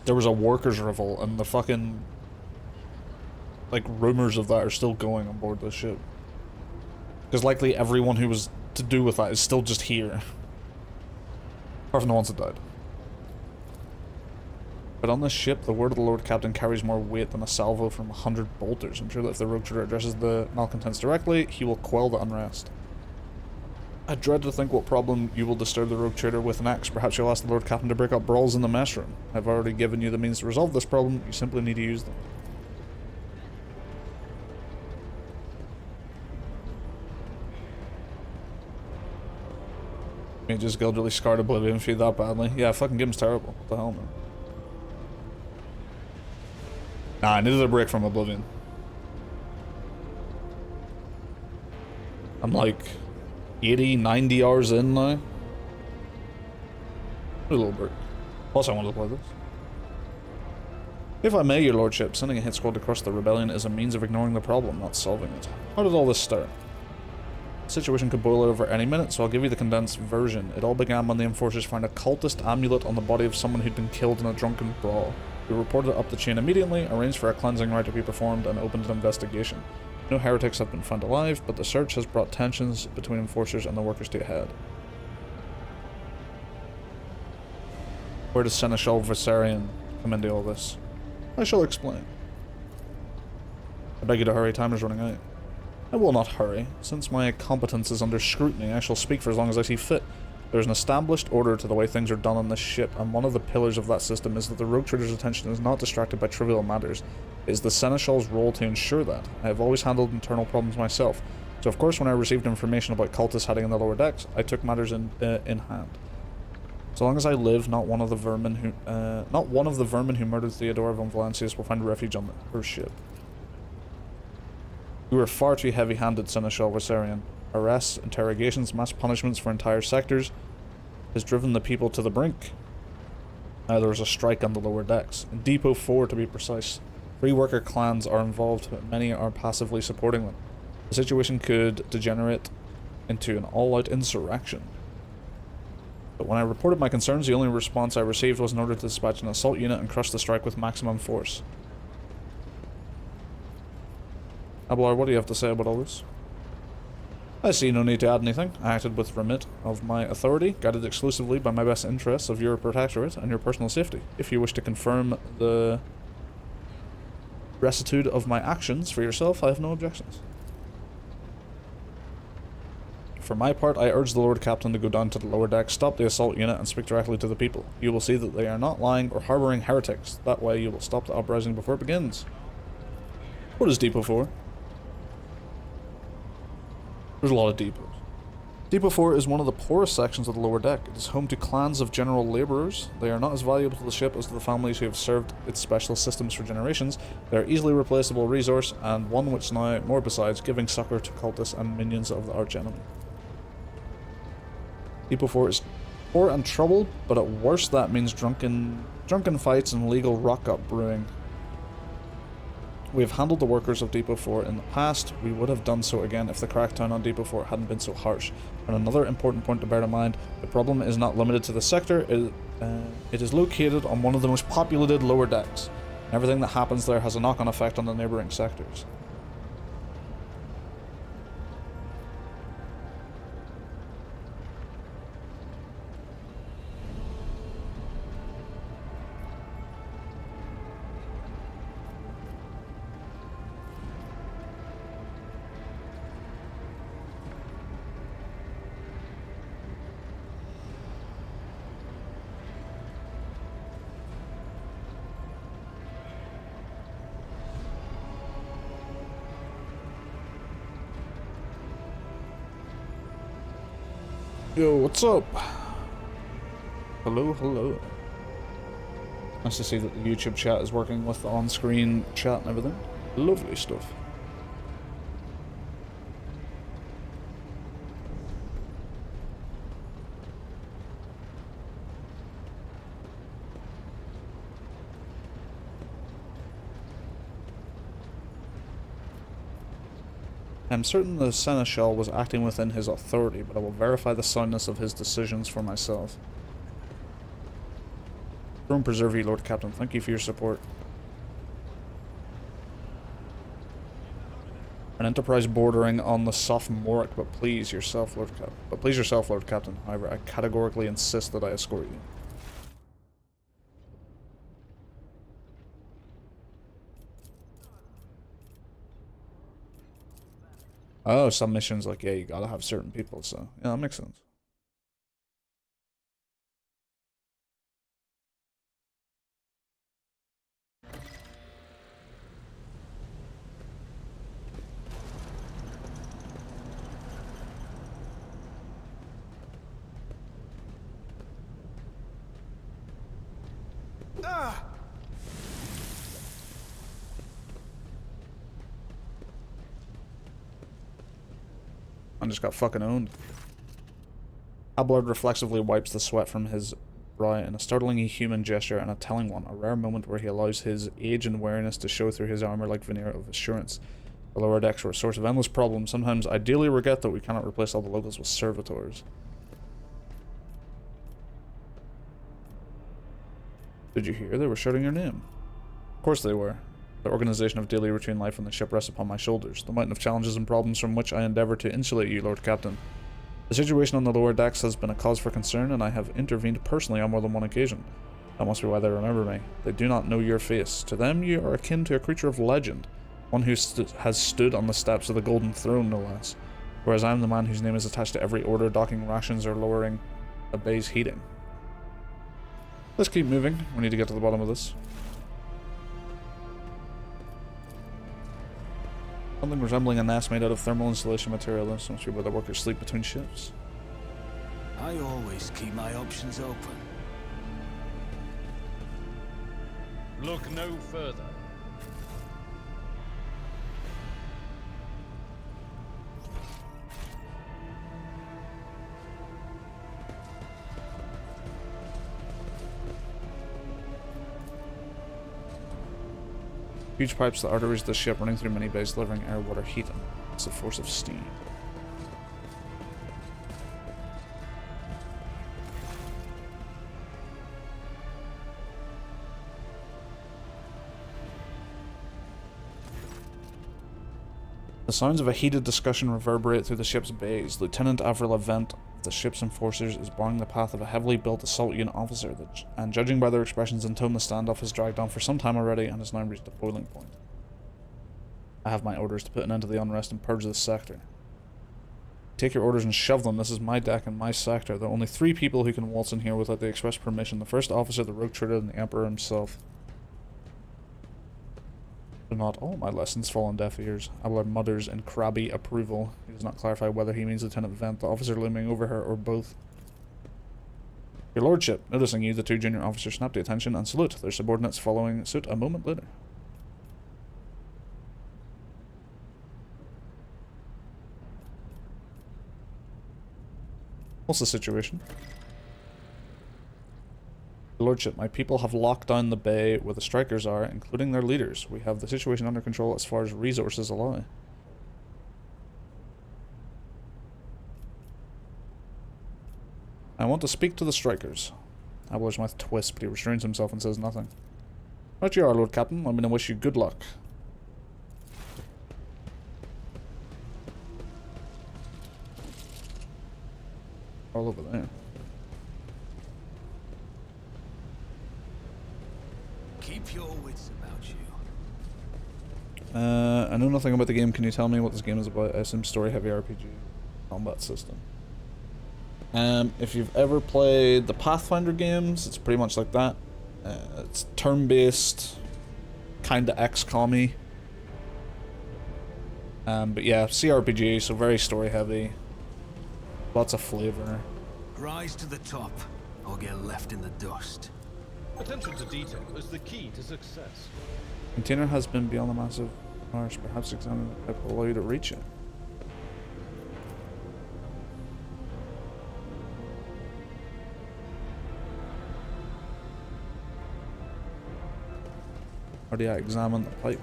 there was a workers' revolt, and the fucking, like, rumors of that are still going on board this ship. Because likely everyone who was to do with that is still just here. Apart from the ones that died. But on this ship, the word of the Lord Captain carries more weight than a salvo from 100 bolters. I'm sure that if the rogue trader addresses the malcontents directly, he will quell the unrest. I dread to think what problem you will disturb the rogue trader with next. Perhaps you'll ask the Lord Captain to break up brawls in the mess room. I've already given you the means to resolve this problem. You simply need to use them. Mage's Guild really scarred Oblivion for you that badly. Yeah, fucking game's terrible. What the hell, man? Nah, I needed a break from Oblivion. I'm like 80, 90 hours in now. A little break. Plus I want to play this. If I may, your lordship, sending a hit squad to crush the rebellion is a means of ignoring the problem, not solving it. How did all this start? The situation could boil over any minute, so I'll give you the condensed version. It all began when the enforcers found a cultist amulet on the body of someone who'd been killed in a drunken brawl. We reported it up the chain immediately, arranged for a cleansing rite to be performed, and opened an investigation. No heretics have been found alive, but the search has brought tensions between enforcers and the workers to a head. Where does Seneschal Viserion come into all this? I shall explain. I beg you to hurry, time is running out. I will not hurry. Since my competence is under scrutiny, I shall speak for as long as I see fit. There is an established order to the way things are done on this ship, and one of the pillars of that system is that the rogue trader's attention is not distracted by trivial matters. It is the Seneschal's role to ensure that. I have always handled internal problems myself, so of course when I received information about cultists hiding in the lower decks, I took matters in hand. So long as I live, not one of the vermin who murdered Theodora von Valancius will find refuge on her ship. You are far too heavy-handed, Seneschal Viserion. Arrests, interrogations, mass punishments for entire sectors has driven the people to the brink. Now there is a strike on the lower decks, in Depot 4 to be precise. Free worker clans are involved, but many are passively supporting them. The situation could degenerate into an all-out insurrection. But when I reported my concerns, the only response I received was an order to dispatch an assault unit and crush the strike with maximum force. Abelard, what do you have to say about all this? I see no need to add anything. I acted with remit of my authority, guided exclusively by my best interests of your protectorate and your personal safety. If you wish to confirm the rectitude of my actions for yourself, I have no objections. For my part, I urge the Lord Captain to go down to the lower deck, stop the assault unit, and speak directly to the people. You will see that they are not lying or harboring heretics. That way you will stop the uprising before it begins. What is Depot 4? There's a lot of depots. Depot 4 is one of the poorest sections of the lower deck. It is home to clans of general labourers. They are not as valuable to the ship as to the families who have served its special systems for generations. They are easily replaceable resource, and one which now, more besides, giving succor to cultists and minions of the archenemy. Depot 4 is poor and troubled, but at worst that means drunken fights and legal rock-up brewing. We have handled the workers of Depot 4 in the past. We would have done so again if the crackdown on Depot 4 hadn't been so harsh. And another important point to bear in mind, the problem is not limited to the sector. It is located on one of the most populated lower decks. Everything that happens there has a knock-on effect on the neighbouring sectors. Yo, what's up? Hello, hello. Nice to see that the YouTube chat is working with the on-screen chat and everything. Lovely stuff. I'm certain the Seneschal was acting within his authority, but I will verify the soundness of his decisions for myself. Throne preserve you, Lord Captain. Thank you for your support. An enterprise bordering on the sophomoric, but please yourself, Lord Captain. However, I categorically insist that I escort you. Oh, some missions, like, yeah, you gotta have certain people, so, yeah, that makes sense. I just got fucking owned. Abelard reflexively wipes the sweat from his brow in a startlingly human gesture and a telling one, a rare moment where he allows his age and wariness to show through his armor like veneer of assurance. The lower decks were a source of endless problems. Sometimes I dearly regret that we cannot replace all the locals with servitors. Did you hear? They were shouting your name. Of course they were. The organization of daily routine life on the ship rests upon my shoulders, the mountain of challenges and problems from which I endeavour to insulate you, Lord Captain. The situation on the lower decks has been a cause for concern, and I have intervened personally on more than one occasion. That must be why they remember me. They do not know your face. To them, you are akin to a creature of legend, one who has stood on the steps of the Golden Throne, no less, whereas I am the man whose name is attached to every order docking rations or lowering a bay's heating. Let's keep moving. We need to get to the bottom of this. Something resembling a nest made out of thermal insulation material. This must be where the workers sleep between shifts. I always keep my options open. Look no further. Huge pipes, the arteries of the ship running through many bays, delivering air, water, heat, and it's the force of steam. The sounds of a heated discussion reverberate through the ship's bays. Lieutenant Avril Avent of the ship's enforcers is barring the path of a heavily built assault unit officer, and judging by their expressions and tone, the standoff has dragged on for some time already and has now reached a boiling point. I have my orders to put an end to the unrest and purge this sector. Take your orders and shove them. This is my deck and my sector. There are only 3 people who can waltz in here without the express permission: the first officer, the rogue trader, and the Emperor himself. Do not all my lessons fall on deaf ears. Abelard mutters in crabby approval. He does not clarify whether he means Lieutenant Vent, the officer looming over her, or both. Your lordship, noticing you, the 2 junior officers snap to attention and salute, their subordinates following suit a moment later. What's the situation? Lordship, my people have locked down the bay where the strikers are, including their leaders. We have the situation under control as far as resources allow. I want to speak to the strikers. Abelard's mouth twists, but he restrains himself and says nothing. Right you are, Lord Captain. I'm going to wish you good luck. All over there. Keep your wits about you. I know nothing about the game. Can you tell me what this game is about? I assume story-heavy RPG combat system. If you've ever played the Pathfinder games, it's pretty much like that. It's turn-based, kind of XCOM-y. But yeah, CRPG, so very story-heavy. Lots of flavor. Rise to the top, or get left in the dust. Attention to detail is the key to success. Container has been beyond the massive Mars. Perhaps examine the pipe will allow you to reach it. How do I examine the pipe?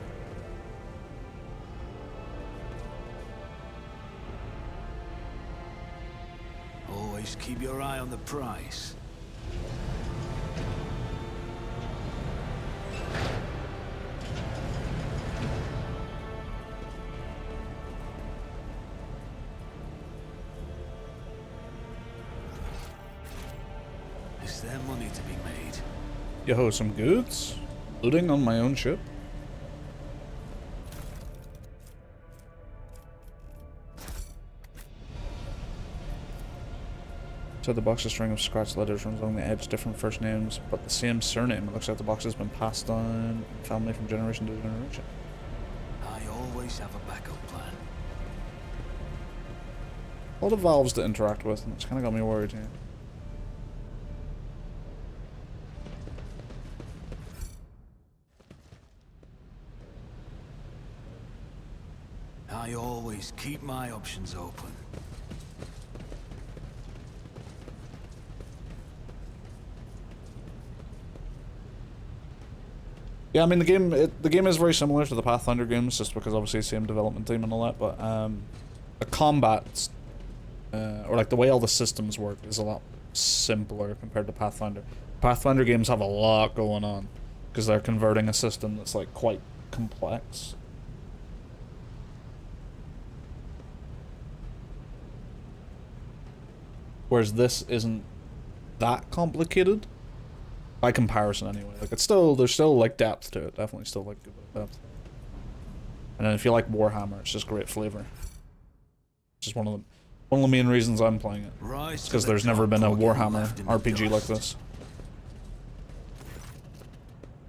Always keep your eye on the prize. Is there money to be made? Yo, some goods? Looting on my own ship? Inside the box, a string of scratched letters runs along the edge, different first names, but the same surname. It looks like the box has been passed down family from generation to generation. I always have a backup plan. A lot of valves to interact with, and it's kind of got me worried here. I always keep my options open. Yeah, I mean the game is very similar to the Pathfinder games, just because obviously same development team and all that. But the combat, or like the way all the systems work, is a lot simpler compared to Pathfinder. Pathfinder games have a lot going on because they're converting a system that's like quite complex. Whereas this isn't that complicated by comparison anyway. Like there's still like depth to it, definitely still like good bit of depth. And then if you like Warhammer, it's just great flavor. It's just one of the main reasons I'm playing it. It's because there's never been a Warhammer RPG like this.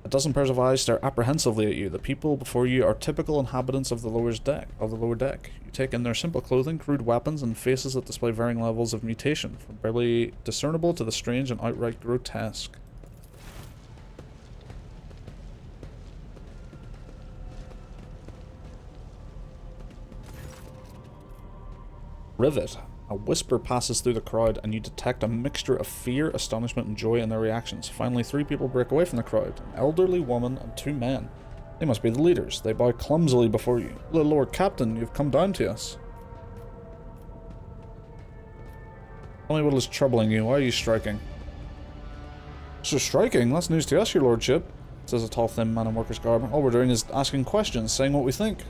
A dozen pairs of eyes stare apprehensively at you. The people before you are typical inhabitants of the lower deck. You take in their simple clothing, crude weapons, and faces that display varying levels of mutation, from barely discernible to the strange and outright grotesque. Rivet. A whisper passes through the crowd, and you detect a mixture of fear, astonishment, and joy in their reactions. Finally, 3 people break away from the crowd. An elderly woman and 2 men. They must be the leaders. They bow clumsily before you. Little Lord Captain, you've come down to us. Tell me what is troubling you. Why are you striking? So striking? That's news to us, your lordship, says a tall, thin man in worker's garb. All we're doing is asking questions, saying what we think.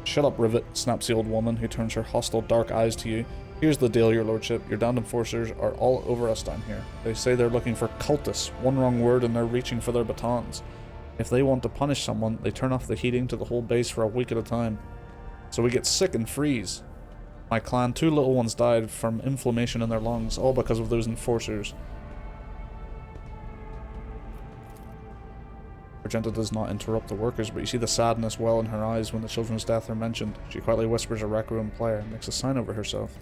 Shut up, Rivet, snaps the old woman, who turns her hostile dark eyes to you. Here's the deal, your lordship. Your damned enforcers are all over us down here. They say they're looking for cultists. One wrong word and they're reaching for their batons. If they want to punish someone, they turn off the heating to the whole base for a week at a time. So we get sick and freeze. My clan, 2 little ones died from inflammation in their lungs, all because of those enforcers. Argenta does not interrupt the workers, but you see the sadness well in her eyes when the children's death are mentioned. She quietly whispers a requiem prayer and makes a sign over herself.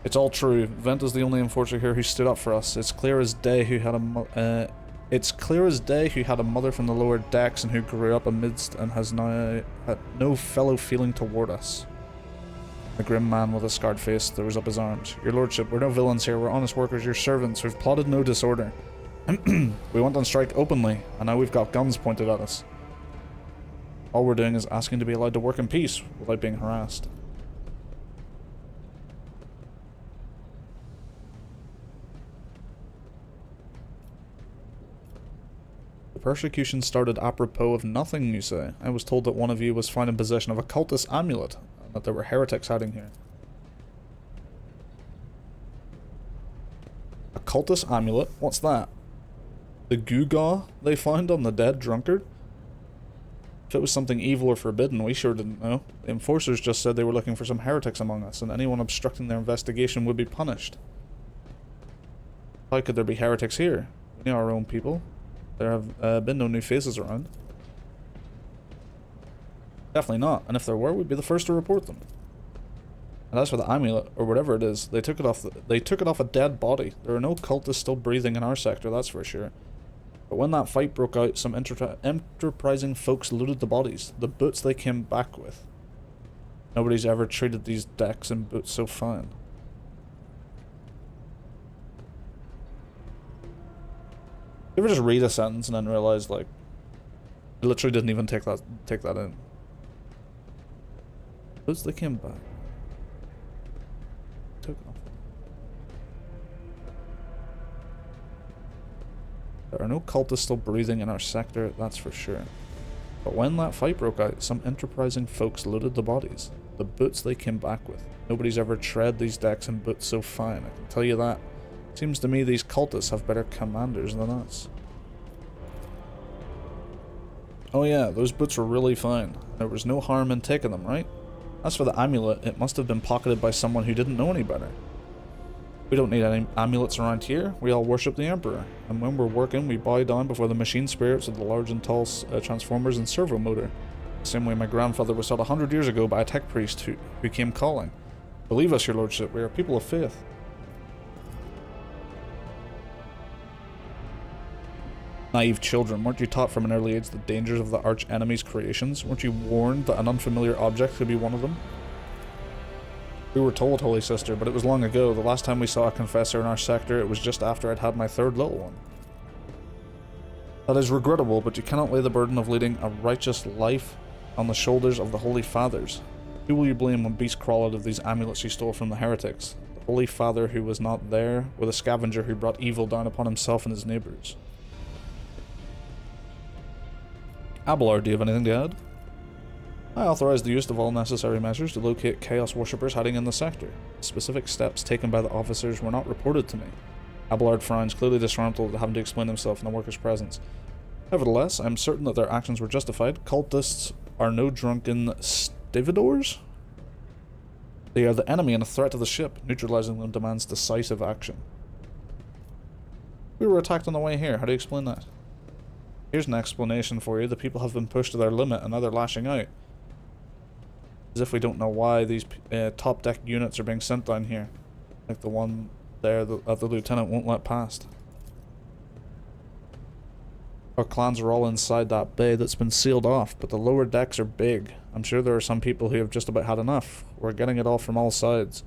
It's all true. Venta's the only enforcer here who stood up for us. It's clear as day who had a mother from the lower decks and who grew up amidst and has now had no fellow feeling toward us. The grim man with a scarred face throws up his arms. Your lordship, we're no villains here. We're honest workers, your servants, who've plotted no disorder. We went on strike openly, and now we've got guns pointed at us. All we're doing is asking to be allowed to work in peace without being harassed. The persecution started apropos of nothing, you say. I was told that one of you was found in possession of a cultist amulet, and that there were heretics hiding here. A cultist amulet? What's that? The gewgaw they found on the dead drunkard? If it was something evil or forbidden, we sure didn't know. The enforcers just said they were looking for some heretics among us, and anyone obstructing their investigation would be punished. How could there be heretics here? We know our own people. There have been no new faces around. Definitely not, and if there were, we'd be the first to report them. And as for the amulet, or whatever it is, they took it off a dead body. There are no cultists still breathing in our sector, that's for sure. But when that fight broke out, some enterprising folks looted the bodies, the boots they came back with. Nobody's ever treated these decks and boots so fine. You ever just read a sentence and then realize, like, I literally didn't even take that in. Boots they came back. Took off. There are no cultists still breathing in our sector, that's for sure. But when that fight broke out, some enterprising folks looted the bodies, the boots they came back with. Nobody's ever tread these decks and boots so fine, I can tell you that. Seems to me these cultists have better commanders than us. Oh yeah, those boots were really fine. There was no harm in taking them, right? As for the amulet, it must have been pocketed by someone who didn't know any better. We don't need any amulets around here. We all worship the Emperor. And when we're working, we bow down before the machine spirits of the large and tall transformers and servo motor. The same way my grandfather was taught 100 years ago by a tech priest who came calling. Believe us, your lordship, we are people of faith. Naive children, weren't you taught from an early age the dangers of the arch enemy's creations? Weren't you warned that an unfamiliar object could be one of them? We were told, Holy Sister, but it was long ago. The last time we saw a confessor in our sector, it was just after I'd had my 3rd little one. That is regrettable, but you cannot lay the burden of leading a righteous life on the shoulders of the Holy Fathers. Who will you blame when beasts crawl out of these amulets you stole from the heretics? The Holy Father who was not there, or the scavenger who brought evil down upon himself and his neighbours? Abelard, do you have anything to add? I authorized the use of all necessary measures to locate Chaos worshippers hiding in the sector. Specific steps taken by the officers were not reported to me. Abelard frowns, clearly disgruntled at having to explain himself in the workers' presence. Nevertheless, I am certain that their actions were justified. Cultists are no drunken stevedores? They are the enemy and a threat to the ship. Neutralizing them demands decisive action. We were attacked on the way here. How do you explain that? Here's an explanation for you. The people have been pushed to their limit and now they're lashing out. As if we don't know why these top deck units are being sent down here. Like the one there that the lieutenant won't let past. Our clans are all inside that bay that's been sealed off, but the lower decks are big. I'm sure there are some people who have just about had enough. We're getting it all from all sides.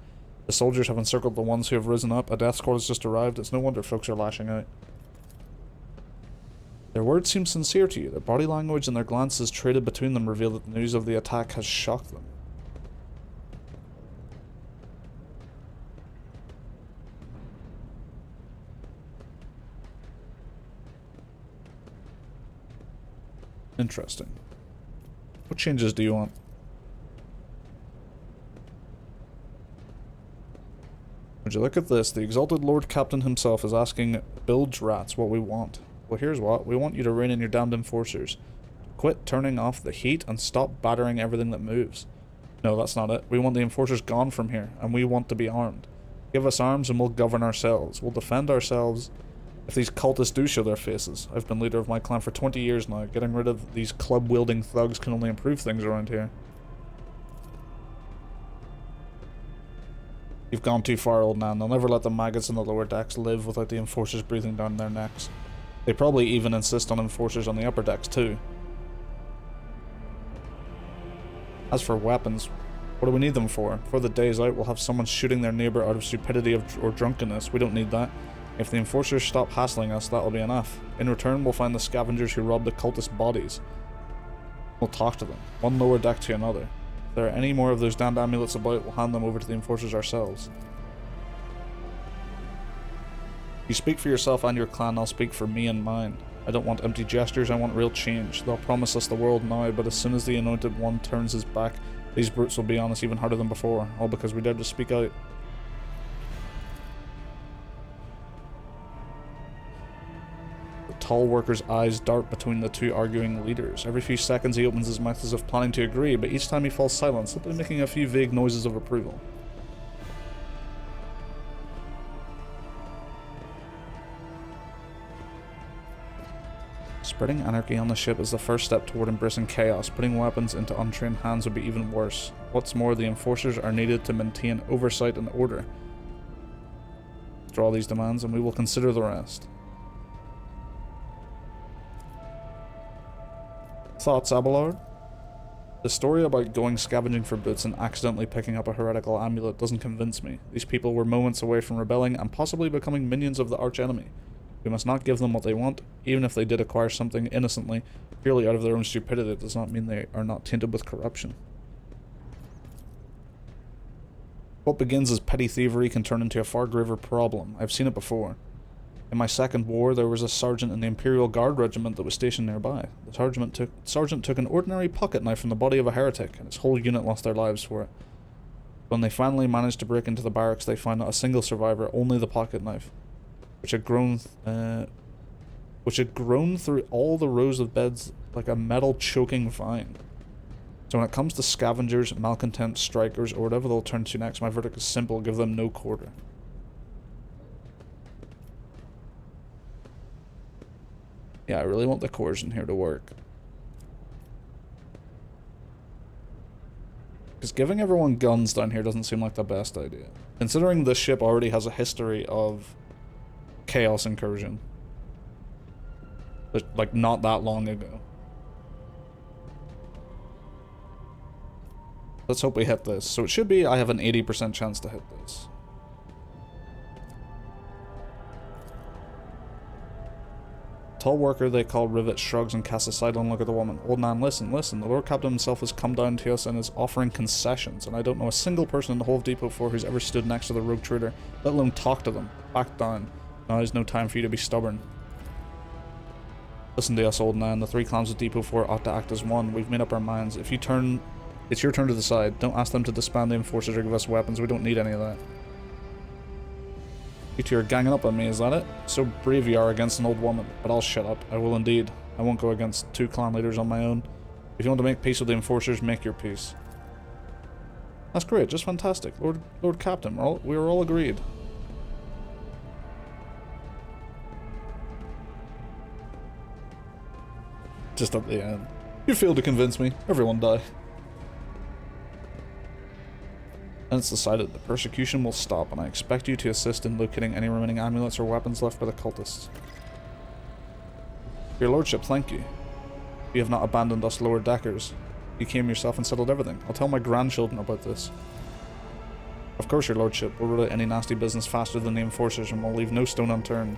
The soldiers have encircled the ones who have risen up. A death squad has just arrived. It's no wonder folks are lashing out. Their words seem sincere to you. Their body language and their glances traded between them reveal that the news of the attack has shocked them. Interesting. What changes do you want? Would you look at this? The exalted Lord Captain himself is asking bilge rats what we want. Well, here's what. We want you to rein in your damned enforcers. Quit turning off the heat and stop battering everything that moves. No, that's not it. We want the enforcers gone from here, and we want to be armed. Give us arms and we'll govern ourselves. We'll defend ourselves if these cultists do show their faces. I've been leader of my clan for 20 years now. Getting rid of these club-wielding thugs can only improve things around here. You've gone too far, old man. They'll never let the maggots in the lower decks live without the enforcers breathing down their necks. They probably even insist on enforcers on the upper decks too. As for weapons, what do we need them for? Before the day's out, we'll have someone shooting their neighbour out of stupidity or drunkenness. We don't need that. If the enforcers stop hassling us, that'll be enough. In return, we'll find the scavengers who robbed the cultist bodies. We'll talk to them, one lower deck to another. If there are any more of those damned amulets about, we'll hand them over to the enforcers ourselves. You speak for yourself and your clan, I'll speak for me and mine. I don't want empty gestures, I want real change. They'll promise us the world now, but as soon as the anointed one turns his back, these brutes will be on us even harder than before, all because we dared to speak out. The tall worker's eyes dart between the two arguing leaders. Every few seconds he opens his mouth as if planning to agree, but each time he falls silent, simply making a few vague noises of approval. Spreading anarchy on the ship is the first step toward embracing chaos. Putting weapons into untrained hands would be even worse. What's more, the enforcers are needed to maintain oversight and order. Draw these demands and we will consider the rest. Thoughts, Abelard? The story about going scavenging for boots and accidentally picking up a heretical amulet doesn't convince me. These people were moments away from rebelling and possibly becoming minions of the archenemy. We must not give them what they want, even if they did acquire something innocently, purely out of their own stupidity. It does not mean they are not tainted with corruption. What begins as petty thievery can turn into a far graver problem. I've seen it before. In my second war, there was a sergeant in the Imperial Guard regiment that was stationed nearby. The sergeant took an ordinary pocket knife from the body of a heretic, and his whole unit lost their lives for it. When they finally managed to break into the barracks, they found not a single survivor, only the pocket knife, which had grown through all the rows of beds like a metal choking vine. So when it comes to scavengers, malcontents, strikers, or whatever they'll turn to next, my verdict is simple: give them no quarter. Yeah, I really want the coercion here to work. Because giving everyone guns down here doesn't seem like the best idea. Considering this ship already has a history of chaos incursion. Like, not that long ago. Let's hope we hit this. So it should be, I have an 80% chance to hit this. tall worker they call Rivet shrugs and casts a sidelong look at the woman. Old man, listen. The Lord Captain himself has come down to us and is offering concessions, and I don't know a single person in the whole of Depot 4 who's ever stood next to the rogue trader, let alone talk to them. Back down. Now is no time for you to be stubborn. Listen to us, old man. The 3 clans of Depot 4 ought to act as one. We've made up our minds. If you turn... It's your turn to decide. Don't ask them to disband the enforcers or give us weapons. We don't need any of that. You two are ganging up on me, is that it? So brave you are against an old woman. But I'll shut up. I will indeed. I won't go against 2 clan leaders on my own. If you want to make peace with the enforcers, make your peace. That's great. Just fantastic. Lord Captain, we are all agreed. Just at the end. You failed to convince me. Everyone die. And it's decided the persecution will stop, and I expect you to assist in locating any remaining amulets or weapons left by the cultists. Your lordship, thank you. You have not abandoned us lower deckers. You came yourself and settled everything. I'll tell my grandchildren about this. Of course, your lordship. We'll root out any nasty business faster than the enforcers, and we'll leave no stone unturned.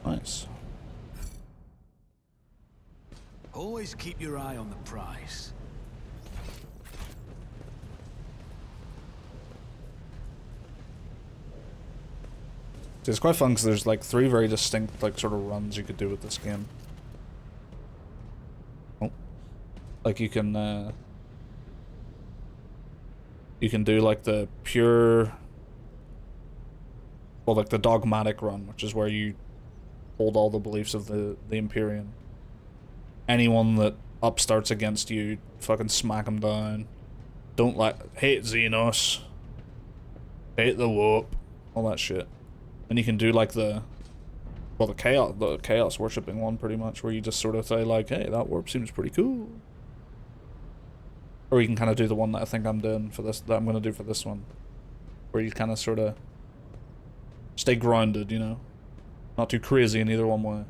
Nice. Always keep your eye on the prize. It's quite fun because there's like 3 very distinct like sort of runs you could do with this game. Oh. Like you can do like the pure, well, like the dogmatic run, which is where you hold all the beliefs of the Imperium. Anyone that upstarts against you, fucking smack them down. Don't hate Xenos. Hate the warp. All that shit. And you can do like the chaos worshipping one pretty much, where you just sort of say like, hey, that warp seems pretty cool. Or you can kind of do the one that I think I'm doing for this, that I'm going to do for this one. Where you kind of sort of stay grounded, you know? Not too crazy in either one way.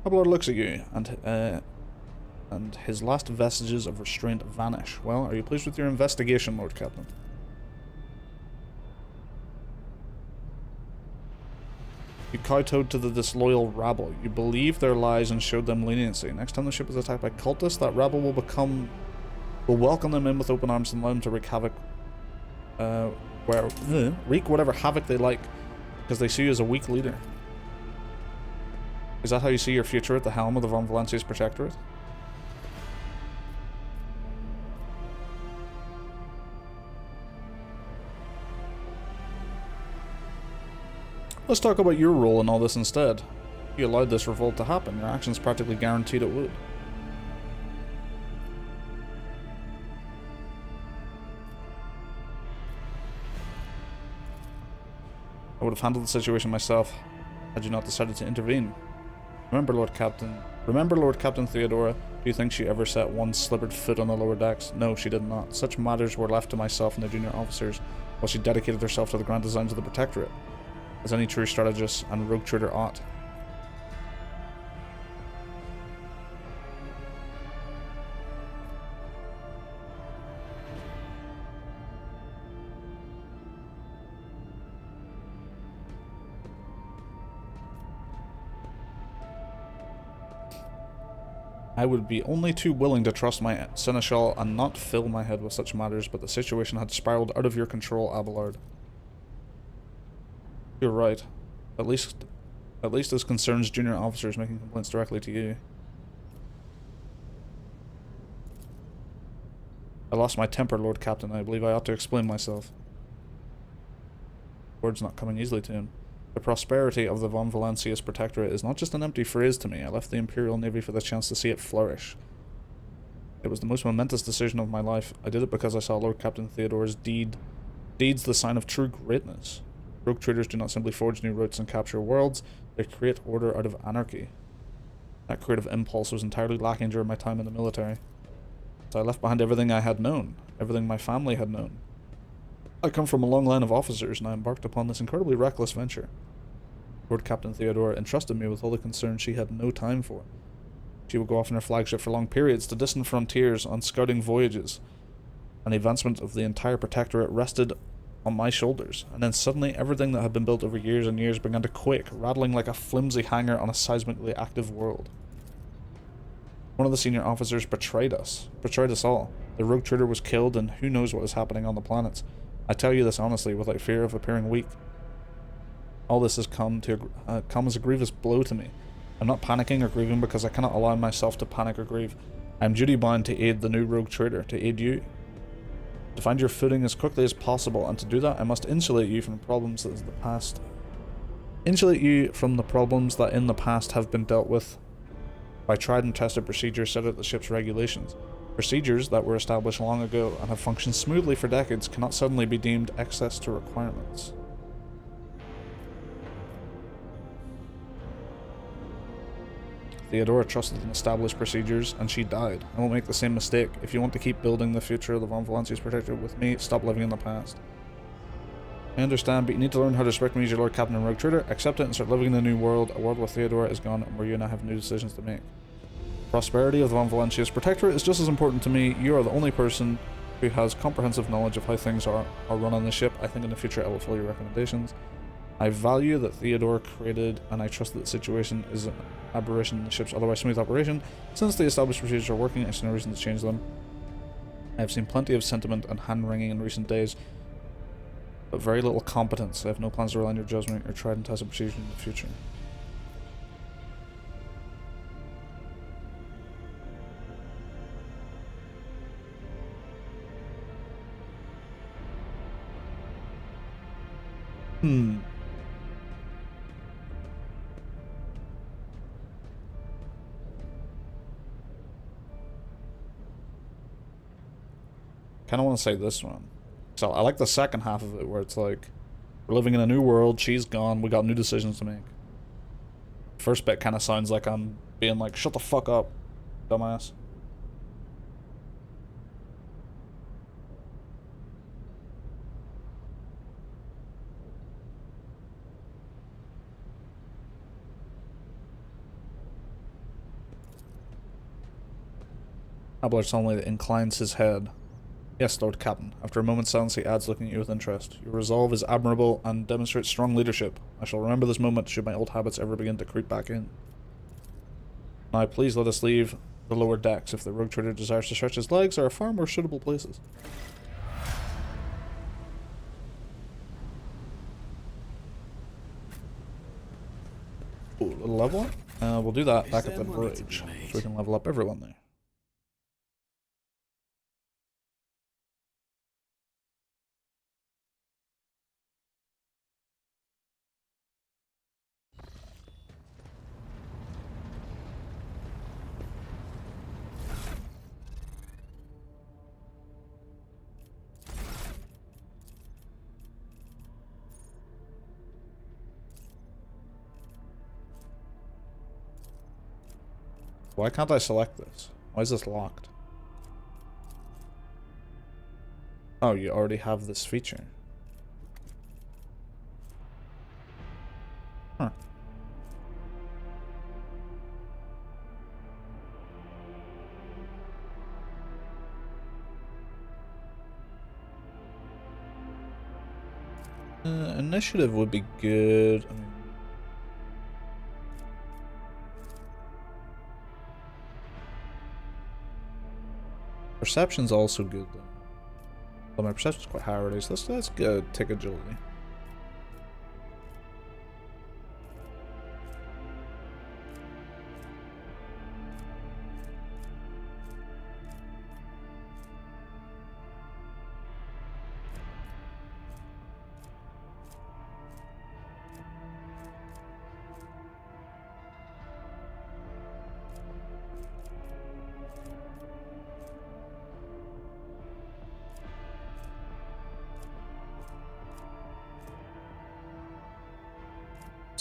Abalord looks at you, and his last vestiges of restraint vanish. Well, are you pleased with your investigation, Lord Captain? You kowtowed to the disloyal rabble. You believed their lies and showed them leniency. Next time the ship is attacked by cultists, that rabble will welcome them in with open arms and allow them to wreak havoc, wreak whatever havoc they like, because they see you as a weak leader. Is that how you see your future at the helm of the Von Valancius Protectorate? Let's talk about your role in all this instead. You allowed this revolt to happen. Your actions practically guaranteed it would. I would have handled the situation myself had you not decided to intervene. Remember, Lord Captain Theodora, do you think she ever set one slippered foot on the lower decks? No, she did not. Such matters were left to myself and the junior officers, while she dedicated herself to the grand designs of the Protectorate, as any true strategist and rogue trader ought. I would be only too willing to trust my seneschal and not fill my head with such matters, but the situation had spiraled out of your control, Abalord. You're right. At least as concerns junior officers making complaints directly to you. I lost my temper, Lord Captain. I believe I ought to explain myself. Words not coming easily to him. The prosperity of the Von Valancius Protectorate is not just an empty phrase to me. I left the Imperial Navy for the chance to see it flourish. It was the most momentous decision of my life. I did it because I saw Lord Captain Theodore's deeds the sign of true greatness. Rogue traders do not simply forge new routes and capture worlds, they create order out of anarchy. That creative impulse was entirely lacking during my time in the military. So I left behind everything I had known, everything my family had known. I come from a long line of officers, and I embarked upon this incredibly reckless venture. Lord Captain Theodore entrusted me with all the concerns she had no time for. She would go off in her flagship for long periods to distant frontiers on scouting voyages, and the advancement of the entire Protectorate rested on my shoulders, and then suddenly everything that had been built over years and years began to quake, rattling like a flimsy hanger on a seismically active world. One of the senior officers betrayed us all. The rogue trader was killed, and who knows what is happening on the planets. I tell you this honestly, without fear of appearing weak. All this has come as a grievous blow to me. I'm not panicking or grieving because I cannot allow myself to panic or grieve. I am duty bound to aid the new rogue trader, to aid you. To find your footing as quickly as possible, and to do that I must insulate you from problems that is the past. Insulate you from the problems that in the past have been dealt with by tried and tested procedures set out the ship's regulations. Procedures that were established long ago and have functioned smoothly for decades cannot suddenly be deemed excess to requirements. Theodora trusted in established procedures, and she died. I won't make the same mistake. If you want to keep building the future of the Von Valancius Protectorate with me, stop living in the past. I understand, but you need to learn how to respect me as your Lord Captain and Rogue Trader. Accept it and start living in the new world, a world where Theodora is gone and where you and I have new decisions to make. Prosperity of the Von Valancius Protectorate is just as important to me. You are the only person who has comprehensive knowledge of how things are run on the ship. I think in the future I will follow your recommendations. I value that Theodore created, and I trust that the situation is an aberration in the ship's otherwise smooth operation. Since the established procedures are working, I see no reason to change them. I have seen plenty of sentiment and hand-wringing in recent days, but very little competence. I have no plans to rely on your judgment or tried and tested procedures in the future. Kind of want to say this one. So I like the second half of it where it's like, we're living in a new world, she's gone, we got new decisions to make. First bit kind of sounds like I'm being like, shut the fuck up, dumbass. Abelard suddenly inclines his head. Yes, Lord Captain. After a moment's silence, he adds, looking at you with interest. Your resolve is admirable and demonstrates strong leadership. I shall remember this moment should my old habits ever begin to creep back in. Now, please let us leave the lower decks. If the rogue trader desires to stretch his legs, there are far more suitable places. Ooh, a little level up? We'll do that back at the bridge, so we can level up everyone there. Why can't I select this? Why is this locked? Oh, you already have this feature. Huh. Initiative would be good. I mean, perception's also good though. Well, my perception's quite high already, so let's go take agility.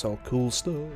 It's all cool stuff.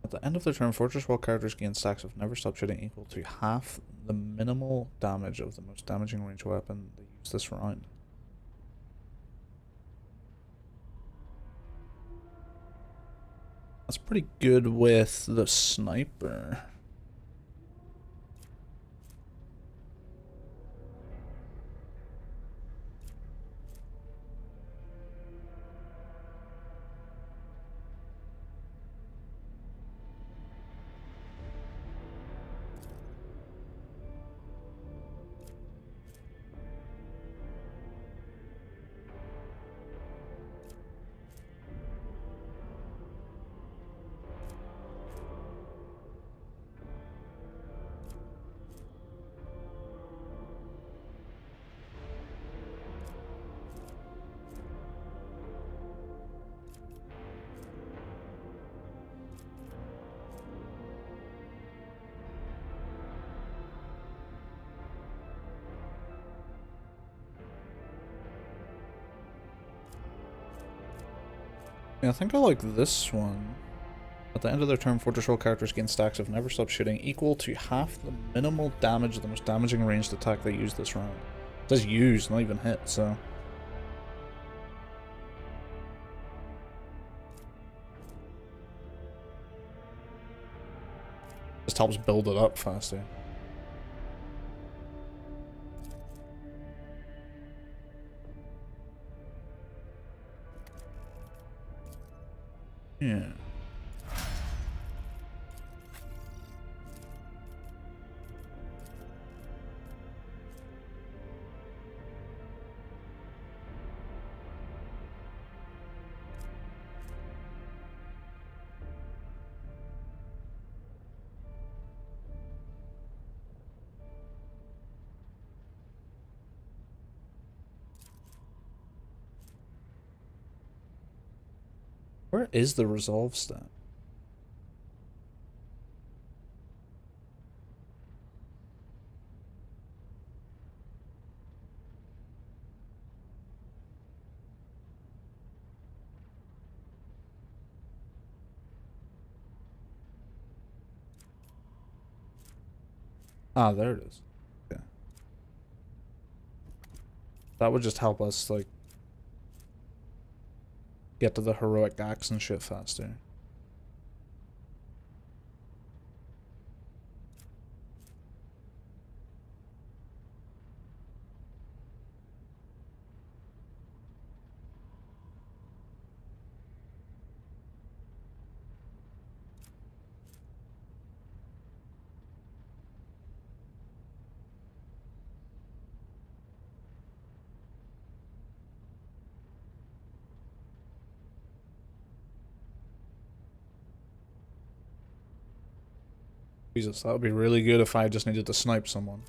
At the end of the turn, Fortress Wall characters gain stacks of Never Stop Shooting equal to half the minimal damage of the most damaging ranged weapon they use this round. That's pretty good with the sniper. Yeah, I think I like this one. At the end of their turn, Fortress Roll characters gain stacks of Never Stop Shooting equal to half the minimal damage of the most damaging ranged attack they use this round. It says use, not even hit, so... Just helps build it up faster. Yeah. Where is the resolve stat? Ah, there it is. Yeah. That would just help us, like, get to the heroic axe and shit faster. Jesus, that would be really good if I just needed to snipe someone.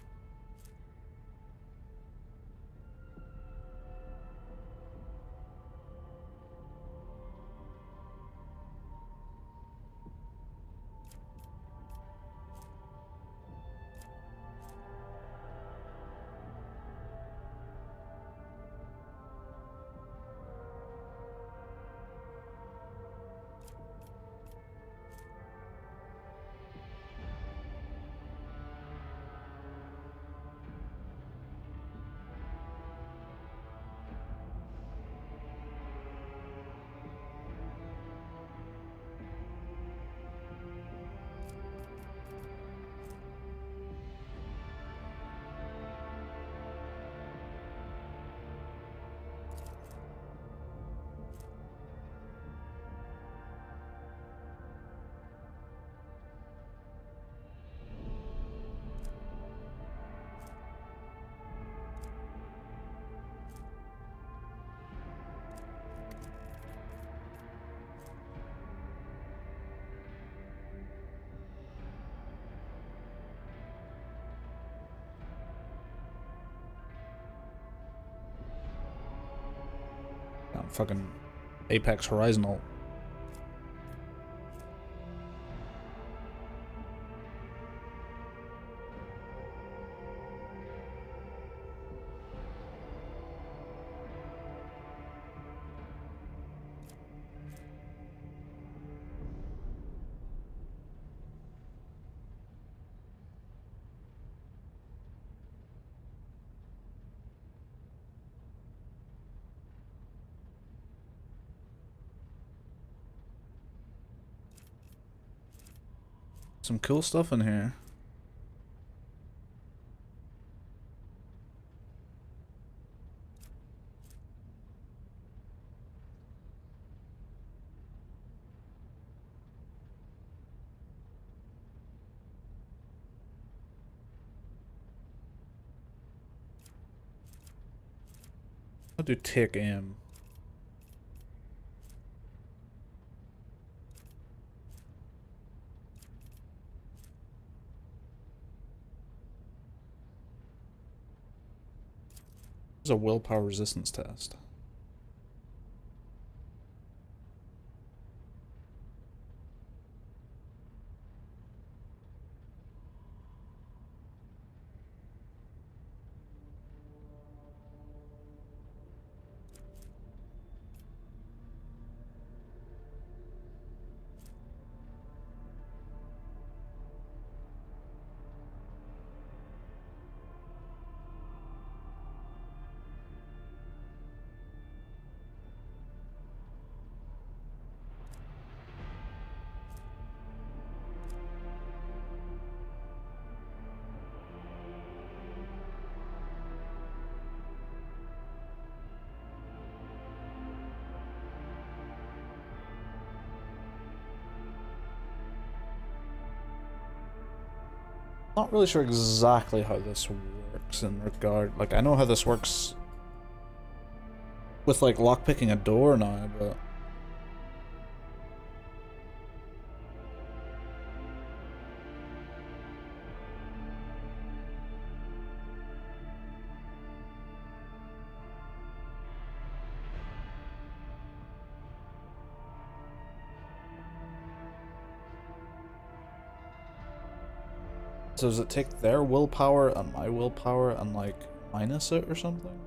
fucking Apex Horizon ult. Some cool stuff in here. I'll do take aim. This is a willpower resistance test. Not really sure exactly how this works in regard. Like, I know how this works with, like, lockpicking a door now, but... So does it take their willpower and my willpower and, like, minus it or something?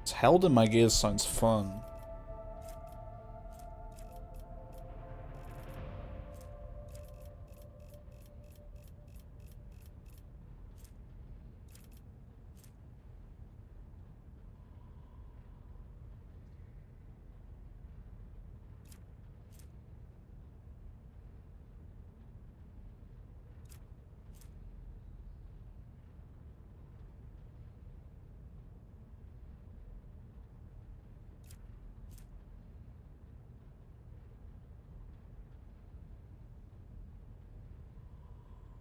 It's held in my gaze sounds fun.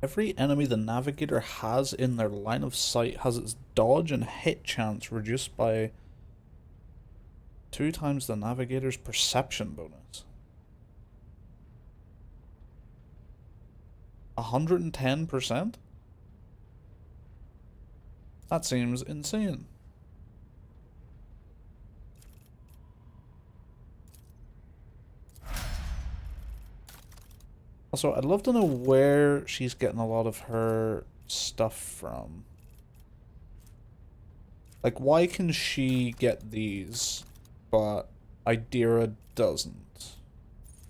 Every enemy the Navigator has in their line of sight has its dodge and hit chance reduced by 2 times the Navigator's perception bonus. 110%? That seems insane. Also, I'd love to know where she's getting a lot of her stuff from. Like, why can she get these, but Idira doesn't?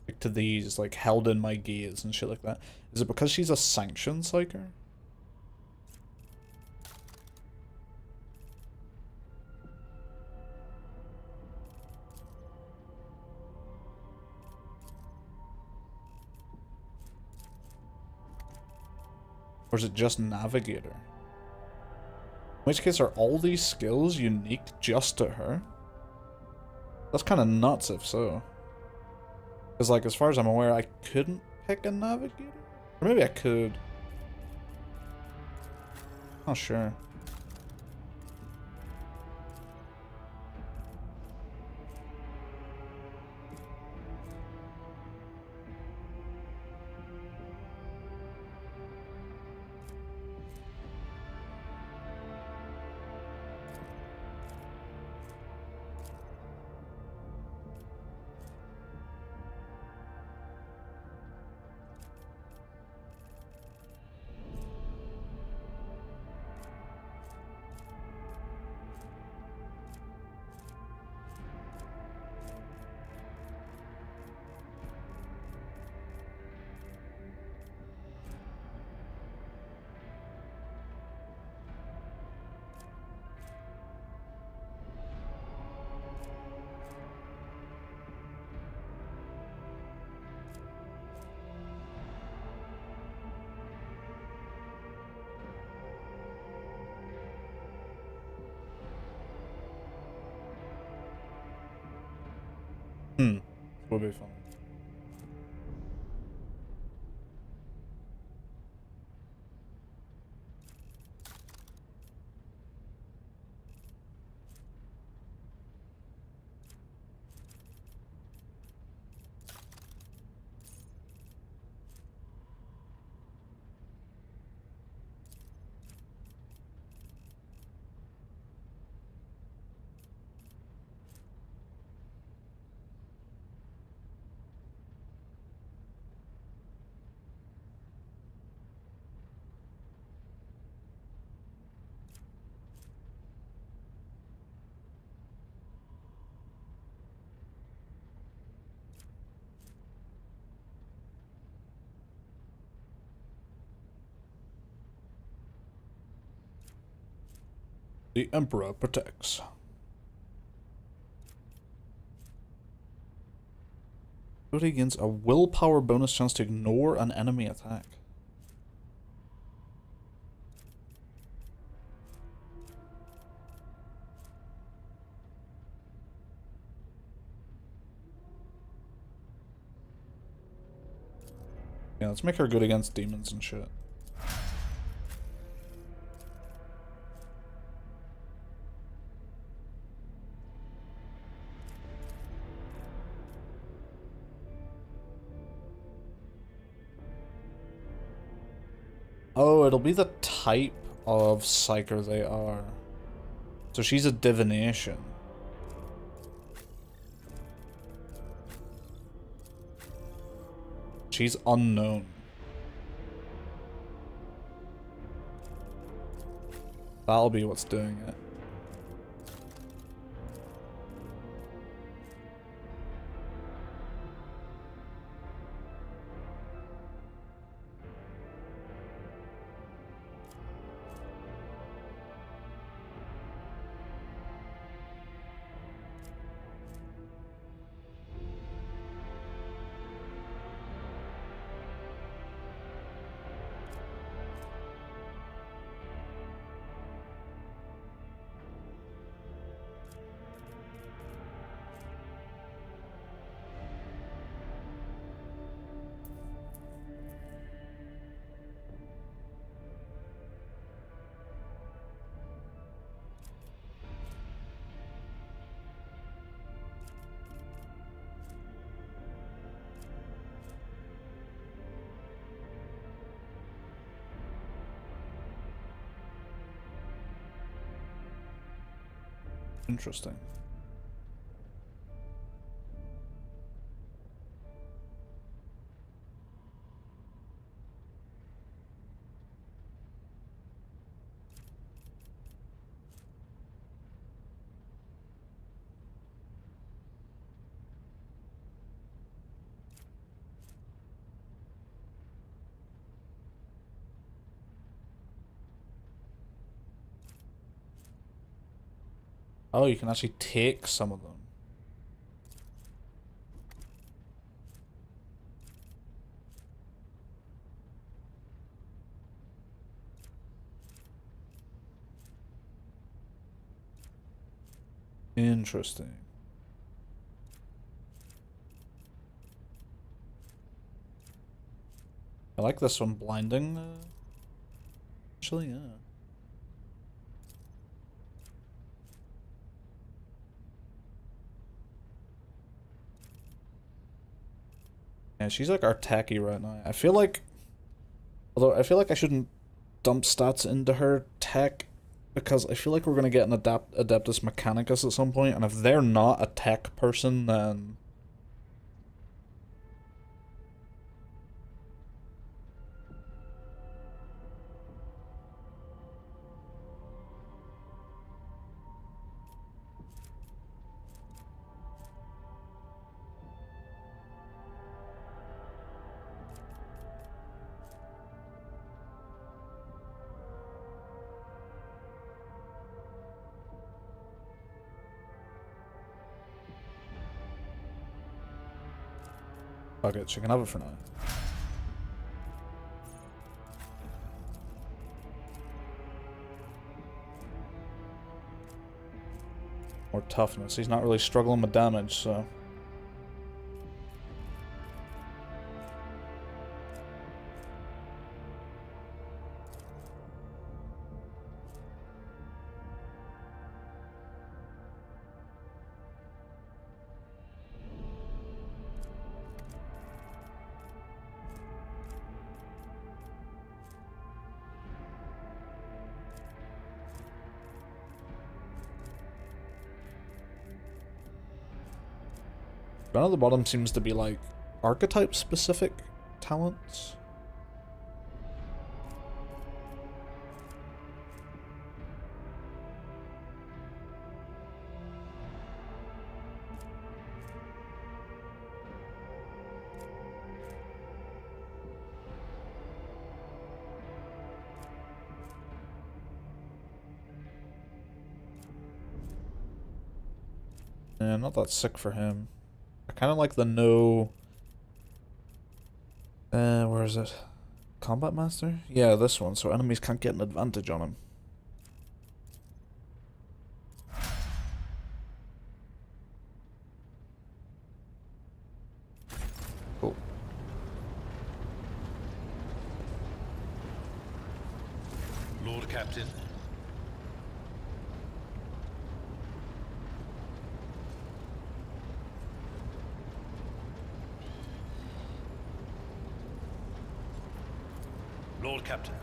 Like, to these, like, held in my gaze and shit like that. Is it because she's a sanction psyker? Or is it just Navigator? In which case, are all these skills unique just to her? That's kind of nuts if so. Because, like, as far as I'm aware, I couldn't pick a Navigator? Or maybe I could. Oh, sure. Would be fun. The Emperor protects. Ability gains a willpower bonus chance to ignore an enemy attack. Yeah, let's make her good against demons and shit. Oh, it'll be the type of psyker they are. So she's a divination. She's unknown. That'll be what's doing it. Interesting. Oh, you can actually take some of them. Interesting. I like this one, blinding. Actually, yeah. Yeah, she's like our techie right now. I feel like, although I feel like I shouldn't dump stats into her tech, because I feel like we're gonna get an Adeptus Mechanicus at some point, and if they're not a tech person, then fuck it, she can have it for now. More toughness. He's not really struggling with damage, so. Down at the bottom seems to be like archetype specific talents. Yeah, not that sick for him. I kind of like the no... where is it? Combat Master? Yeah, this one, so enemies can't get an advantage on him. Cool. Lord Captain. Lord Captain.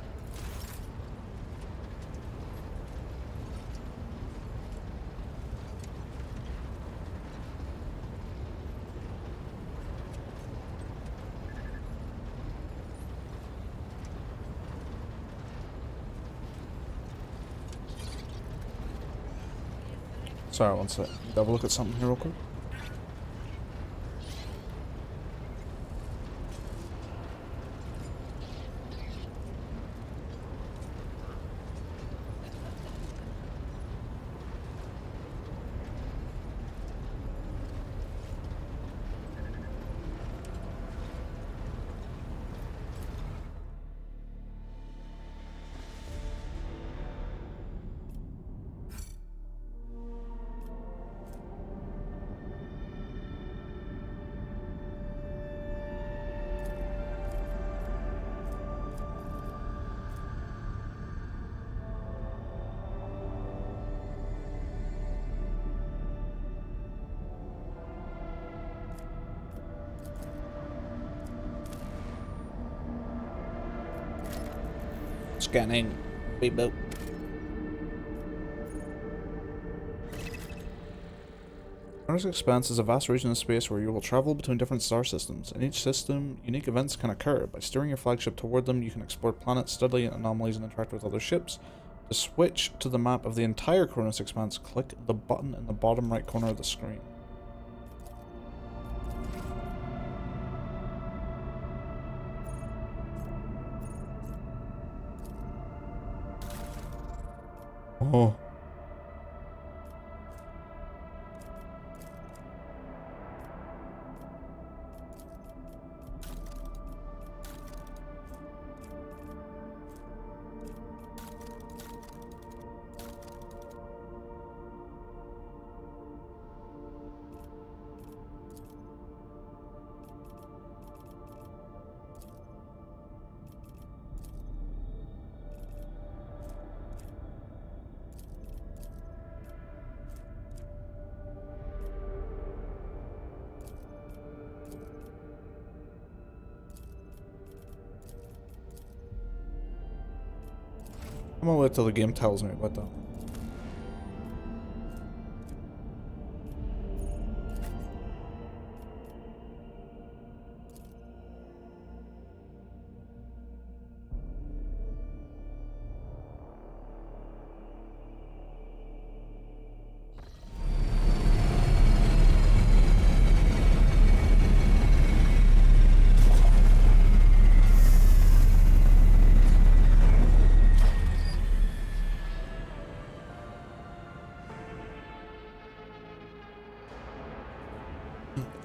Sorry, one sec. Have a look at something here real quick. Scanning. Beep boop. Mars Expanse is a vast region of space where you will travel between different star systems. In each system, unique events can occur. By steering your flagship toward them, you can explore planets, study anomalies, and interact with other ships. To switch to the map of the entire Cronus Expanse, click the button in the bottom right corner of the screen. Oh. I'm gonna wait till the game tells me about that.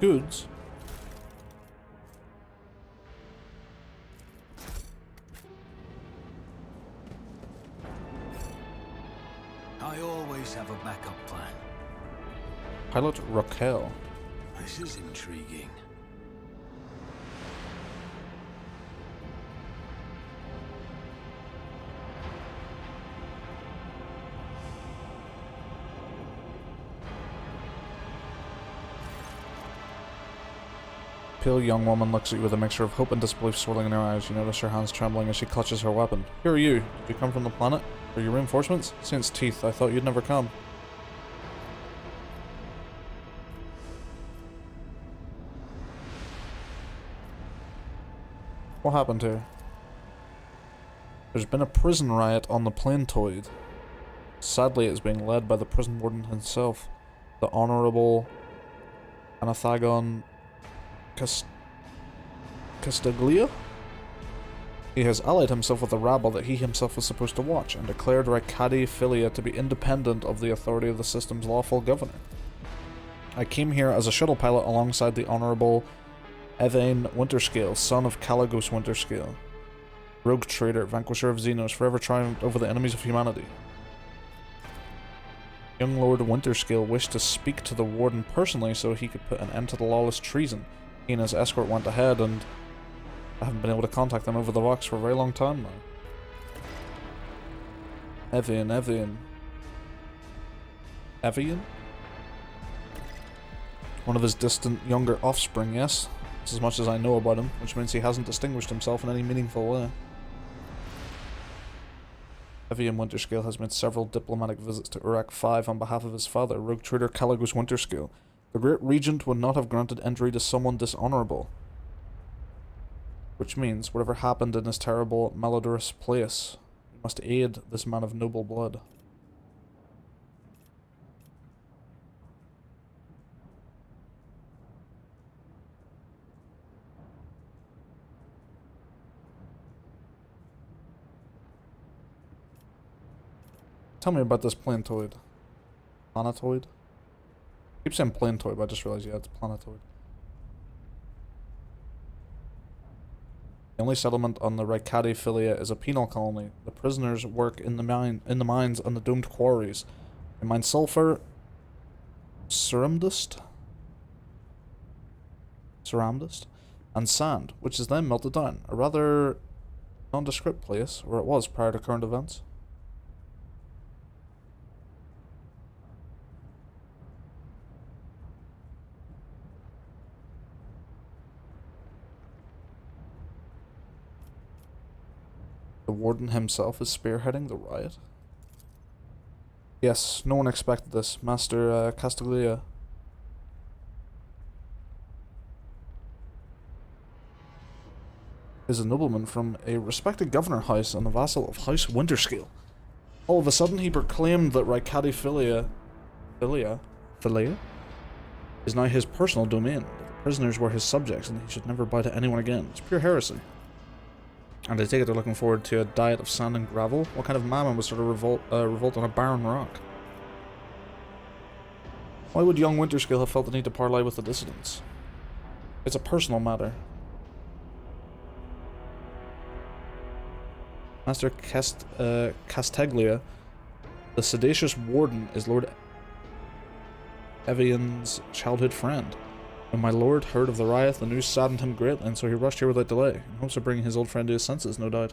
Goods. I always have a backup plan. Pilot Raquel. This is intriguing. Pale young woman looks at you with a mixture of hope and disbelief swirling in her eyes. You notice her hands trembling as she clutches her weapon. Who are you? Did you come from the planet? Are you reinforcements? Saint's teeth, I thought you'd never come. What happened here? There's been a prison riot on the Planetoid. Sadly, it is being led by the prison warden himself, the Honorable Anathagon Castaglia? He has allied himself with the rabble that he himself was supposed to watch, and declared Raikadi Philia to be independent of the authority of the system's lawful governor. I came here as a shuttle pilot alongside the Honorable Evain Winterscale, son of Caligos Winterscale. Rogue trader, vanquisher of Xenos, forever triumphed over the enemies of humanity. Young Lord Winterscale wished to speak to the warden personally so he could put an end to the lawless treason. He and his escort went ahead, and I haven't been able to contact them over the box for a very long time now. Evian. One of his distant younger offspring, yes. That's as much as I know about him, which means he hasn't distinguished himself in any meaningful way. Evian Winterscale has made several diplomatic visits to Urak 5 on behalf of his father, rogue trader Caligos Winterscale. The Great Regent would not have granted entry to someone dishonorable. Which means, whatever happened in this terrible, malodorous place, we must aid this man of noble blood. Tell me about this planetoid. Planetoid? I keep saying planetoid, but I just realized, yeah, it's planetoid. The only settlement on the Raikadi Philia is a penal colony. The prisoners work in the mines and the domed quarries. They mine sulfur, ceramdust, and sand, which is then melted down. A rather nondescript place, or it was prior to current events. The warden himself is spearheading the riot? Yes, no one expected this. Master Castaglia. Is a nobleman from a respected governor house and a vassal of House Winterscale. All of a sudden he proclaimed that Raikadi Philia is now his personal domain, that the prisoners were his subjects and he should never bow to anyone again. It's pure heresy. And I take it they're looking forward to a diet of sand and gravel? What kind of mammoth would sort of revolt on a barren rock? Why would young Winterscale have felt the need to parley with the dissidents? It's a personal matter. Master Castaglia, the sedacious warden, is Lord Evian's childhood friend. When my lord heard of the riot, the news saddened him greatly, and so he rushed here without delay, in hopes of bringing his old friend to his senses, no doubt.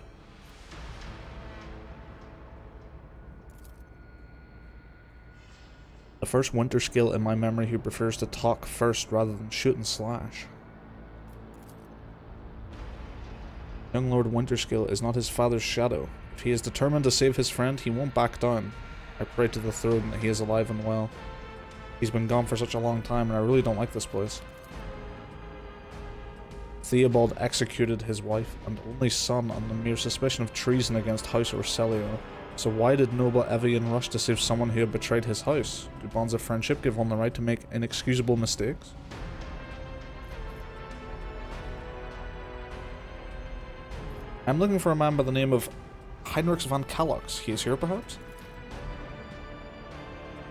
The first Winterscale in my memory who prefers to talk first rather than shoot and slash. Young Lord Winterscale is not his father's shadow. If If he is determined to save his friend, he won't back down. I pray to the throne that he is alive and well. He's been gone for such a long time, and I really don't like this place. Theobald executed his wife and only son on the mere suspicion of treason against House Orselio. So why did noble Evian rush to save someone who had betrayed his house? Do bonds of friendship give one the right to make inexcusable mistakes? I'm looking for a man by the name of Heinrich van Kalox. He is here, perhaps?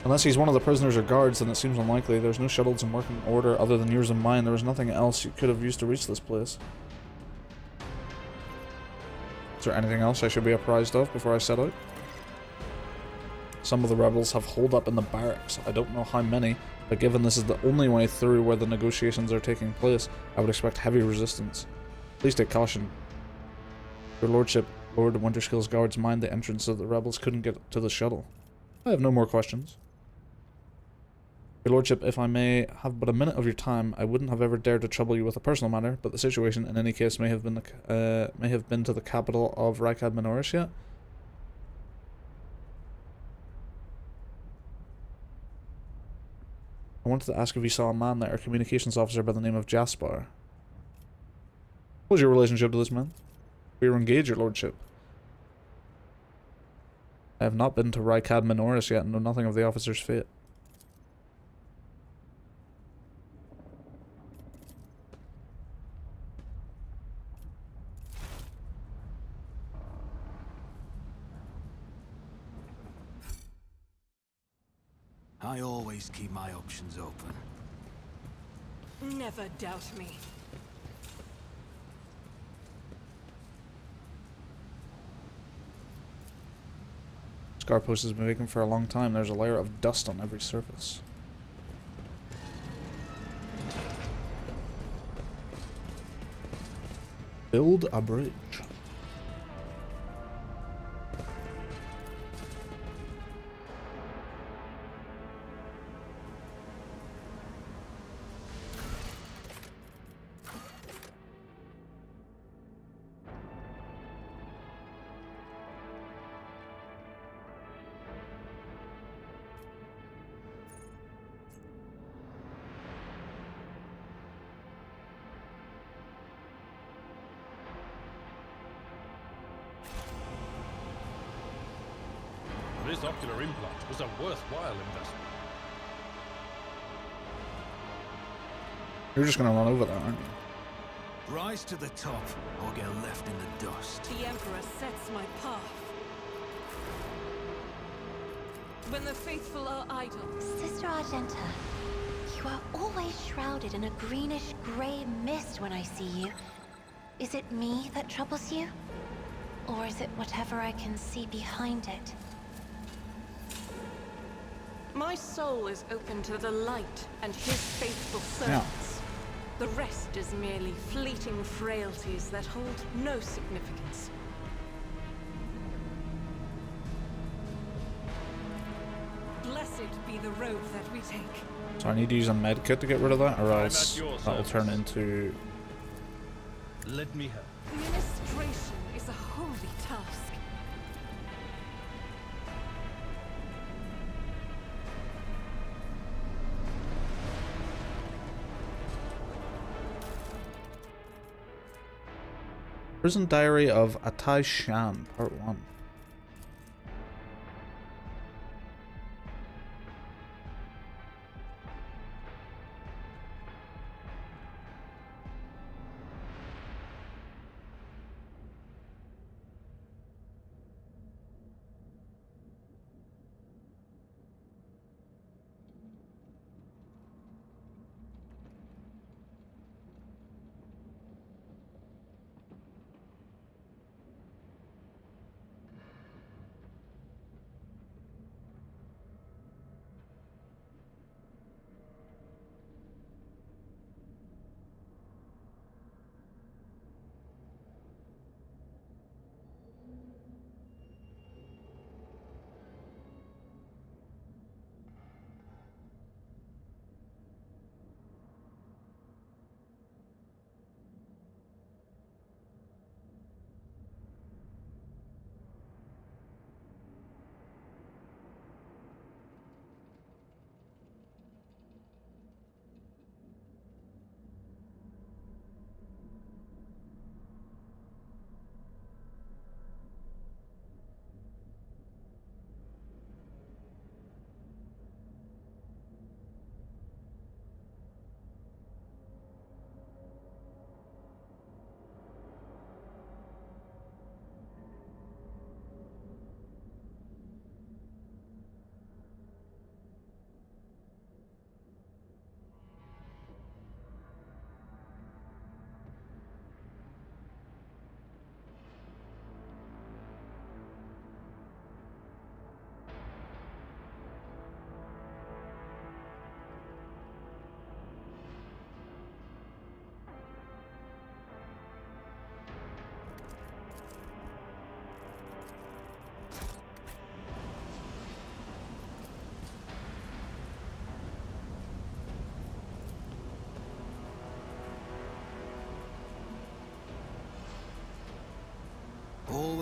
Unless he's one of the prisoners or guards, then it seems unlikely. There's no shuttles in working order other than yours and mine. There was nothing else you could have used to reach this place. Is there anything else I should be apprised of before I set out? Some of the rebels have holed up in the barracks. I don't know how many, but given this is the only way through where the negotiations are taking place, I would expect heavy resistance. Please take caution. Your lordship, Lord Winterskill's guards mined the entrance so the rebels couldn't get to the shuttle. I have no more questions. Your lordship, if I may have but a minute of your time, I wouldn't have ever dared to trouble you with a personal matter, but the situation in any case may have been to the capital of Rykad Minoris yet. I wanted to ask if you saw a man there, a communications officer by the name of Jaspar. What was your relationship to this man? We were engaged, your lordship. I have not been to Rykad Minoris yet and know nothing of the officer's fate. I always keep my options open. Never doubt me. Scarpost has been vacant for a long time. There's a layer of dust on every surface. Build a bridge. This ocular implant was a worthwhile investment. You're just gonna run over that, aren't you? Rise to the top, or get left in the dust. The Emperor sets my path. When the faithful are idle. Sister Argenta, you are always shrouded in a greenish-gray mist when I see you. Is it me that troubles you? Or is it whatever I can see behind it? My soul is open to the light and his faithful servants. The rest is merely fleeting frailties that hold no significance. Blessed be the road that we take. So I need to use a medkit to get rid of that, or I'm else at your that will turn into... Let me help. Administration is a holy task. Prison Diary of Atai Shan, Part 1.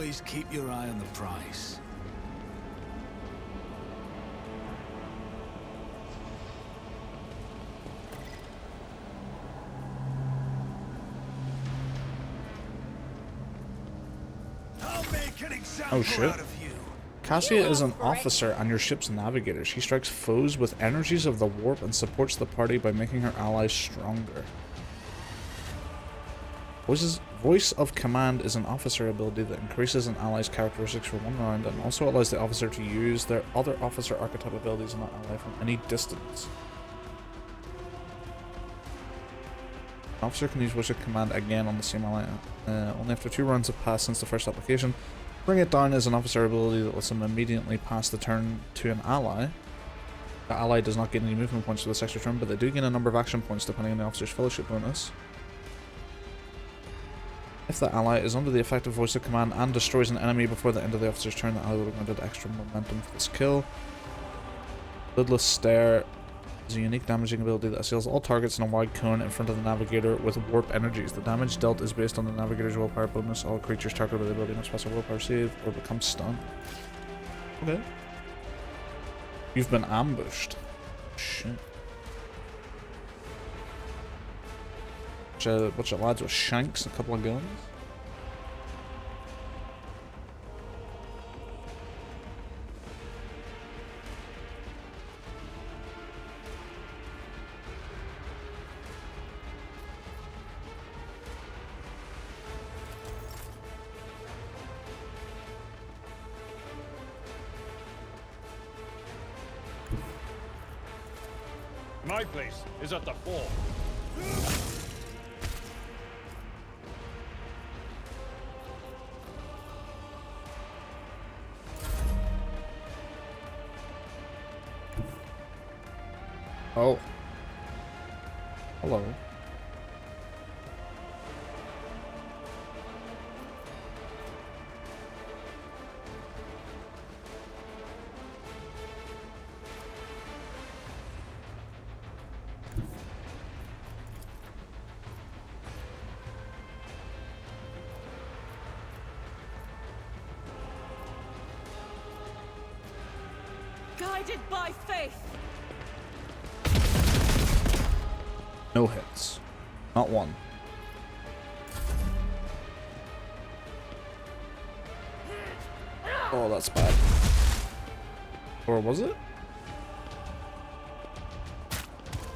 Always keep your eye on the prize. I'll make an example Oh, shit. out of you. Cassia is an officer and your ship's navigator. She strikes foes with energies of the warp and supports the party by making her allies stronger. Voice of Command is an officer ability that increases an ally's characteristics for 1 round and also allows the officer to use their other officer archetype abilities on that ally from any distance. An officer can use Voice of Command again on the same ally, only after 2 rounds have passed since the first application. Bring It Down is an officer ability that lets them immediately pass the turn to an ally. The ally does not gain any movement points for this extra turn, but they do gain a number of action points depending on the officer's fellowship bonus. If the ally is under the effective Voice of Command and destroys an enemy before the end of the officer's turn, the ally will have granted extra momentum for this kill. Lidless Stare is a unique damaging ability that assails all targets in a wide cone in front of the navigator with warp energies. The damage dealt is based on the navigator's willpower bonus. All creatures targeted by the ability must pass a willpower save or become stunned. Okay. You've been ambushed. Shit. Bunch of lads with shanks and a couple of guns. My place is at the fort. Oh. Hello. Guided by faith. No hits. Not one. Oh, that's bad. Or was it?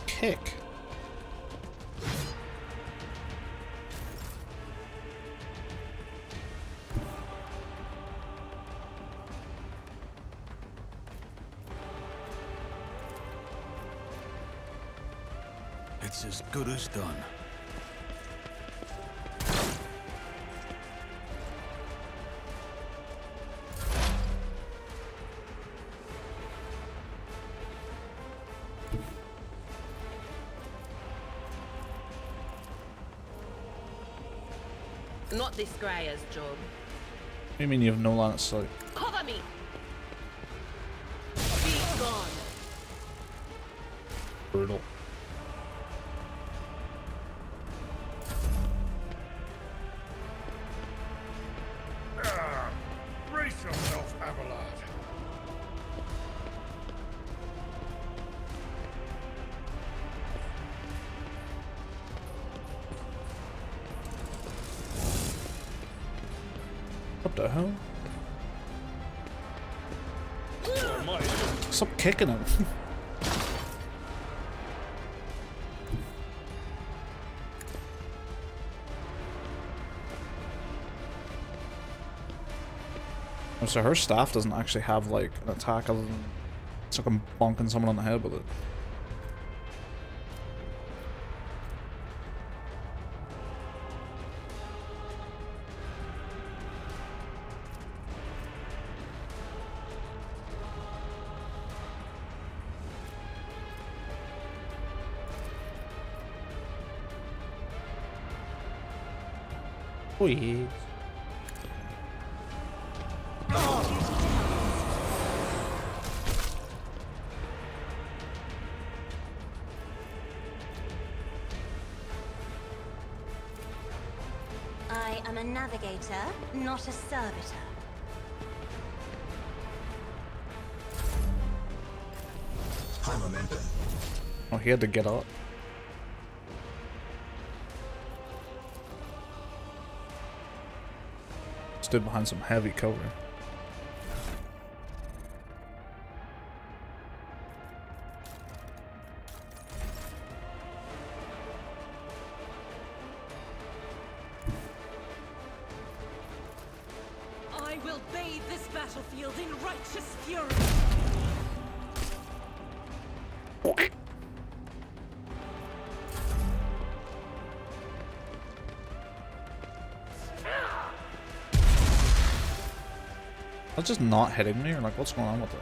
Kick. It's as good as done. Not this Greyer's job. What do you mean you have no line of sight? Cover me! Be gone! Brutal. Brace yourself, Abelard. What the hell? My Stop kicking him. So her staff doesn't actually have like an attack other than it's like I'm bonking someone on the head with it. Oh yeah. I I am a navigator, not a servitor. High momentum. Oh, he had to get up. Stood behind some heavy cover. I will bathe this battlefield in righteous fury. That's just not hitting me, or like, what's going on with it?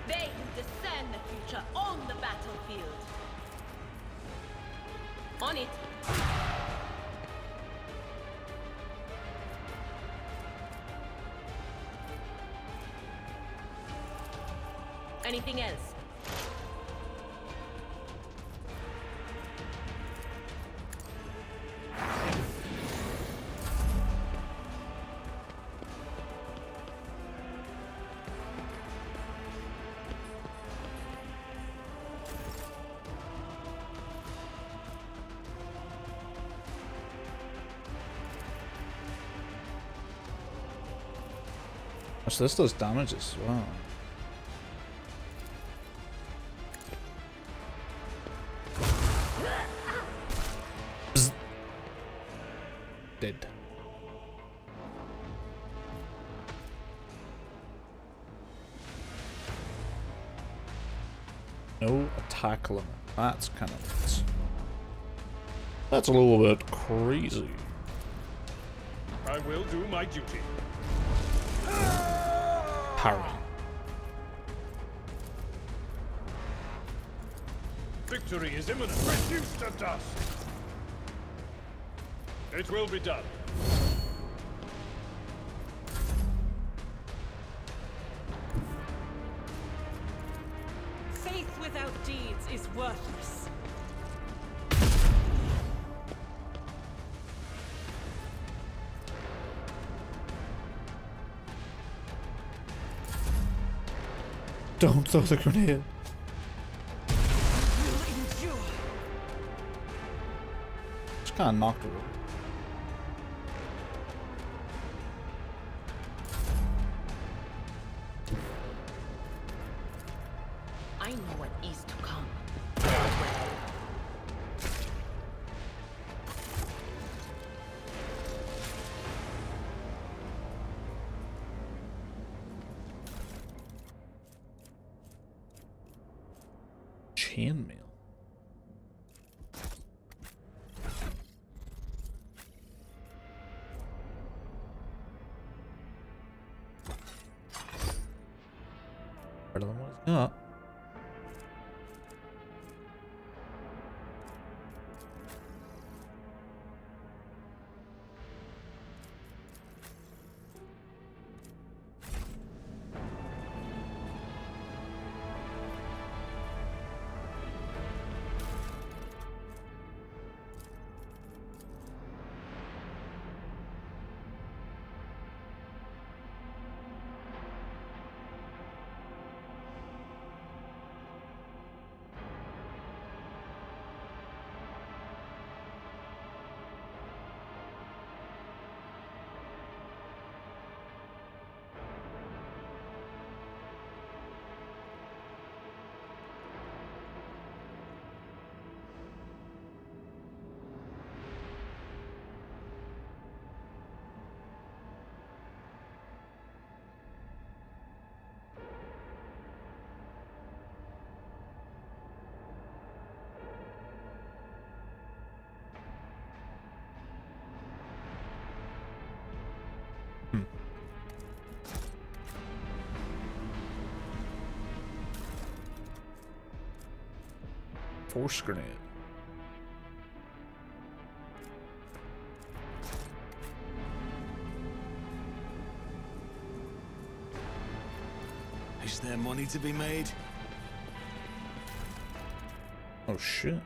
They who discern the future on the battlefield. On it. Anything else? So this does damage as well. Bzz. Dead. No attack limit. That's kind of nuts. That's a little bit crazy. I will do my duty. Parry. Victory is imminent. Reduced to dust. It will be done. Faith without deeds is worthless. Don't throw the grenade. Will endure. Just kind of knocked her over. I know what is to come. Chainmail. Better than what he's got. Force grenade. Is there money to be made? Oh shit.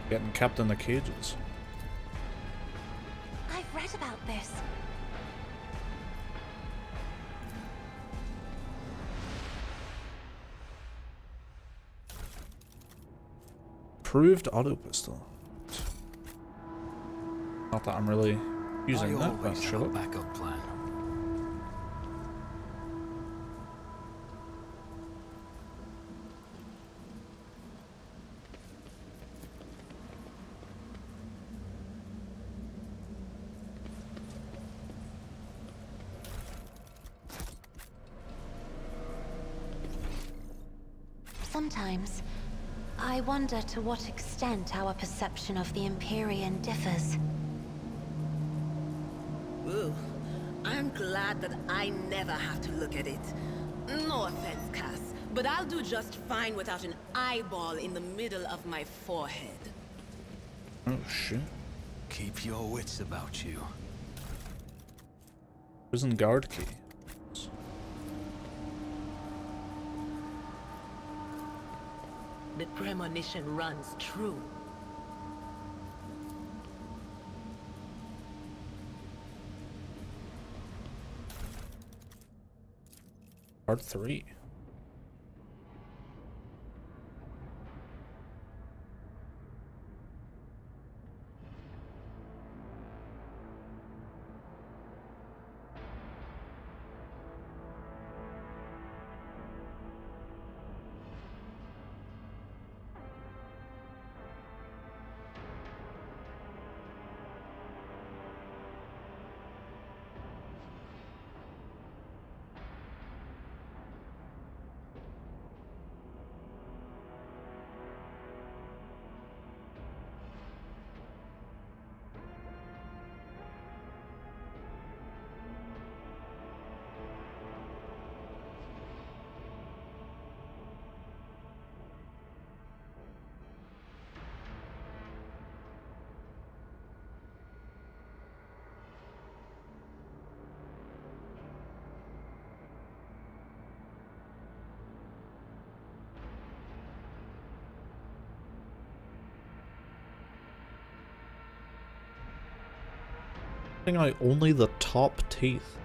Getting kept in the cages. I've read about this. Approved auto pistol. Not that I'm really using I that, but always sure. have a backup plan. Sometimes, I wonder to what extent our perception of the Empyrean differs. Ooh, I'm glad that I never have to look at it. No offense, Cass, but I'll do just fine without an eyeball in the middle of my forehead. Oh shit. Keep your wits about you. Prison guard key. The premonition runs true. Part 3. I think only the top teeth.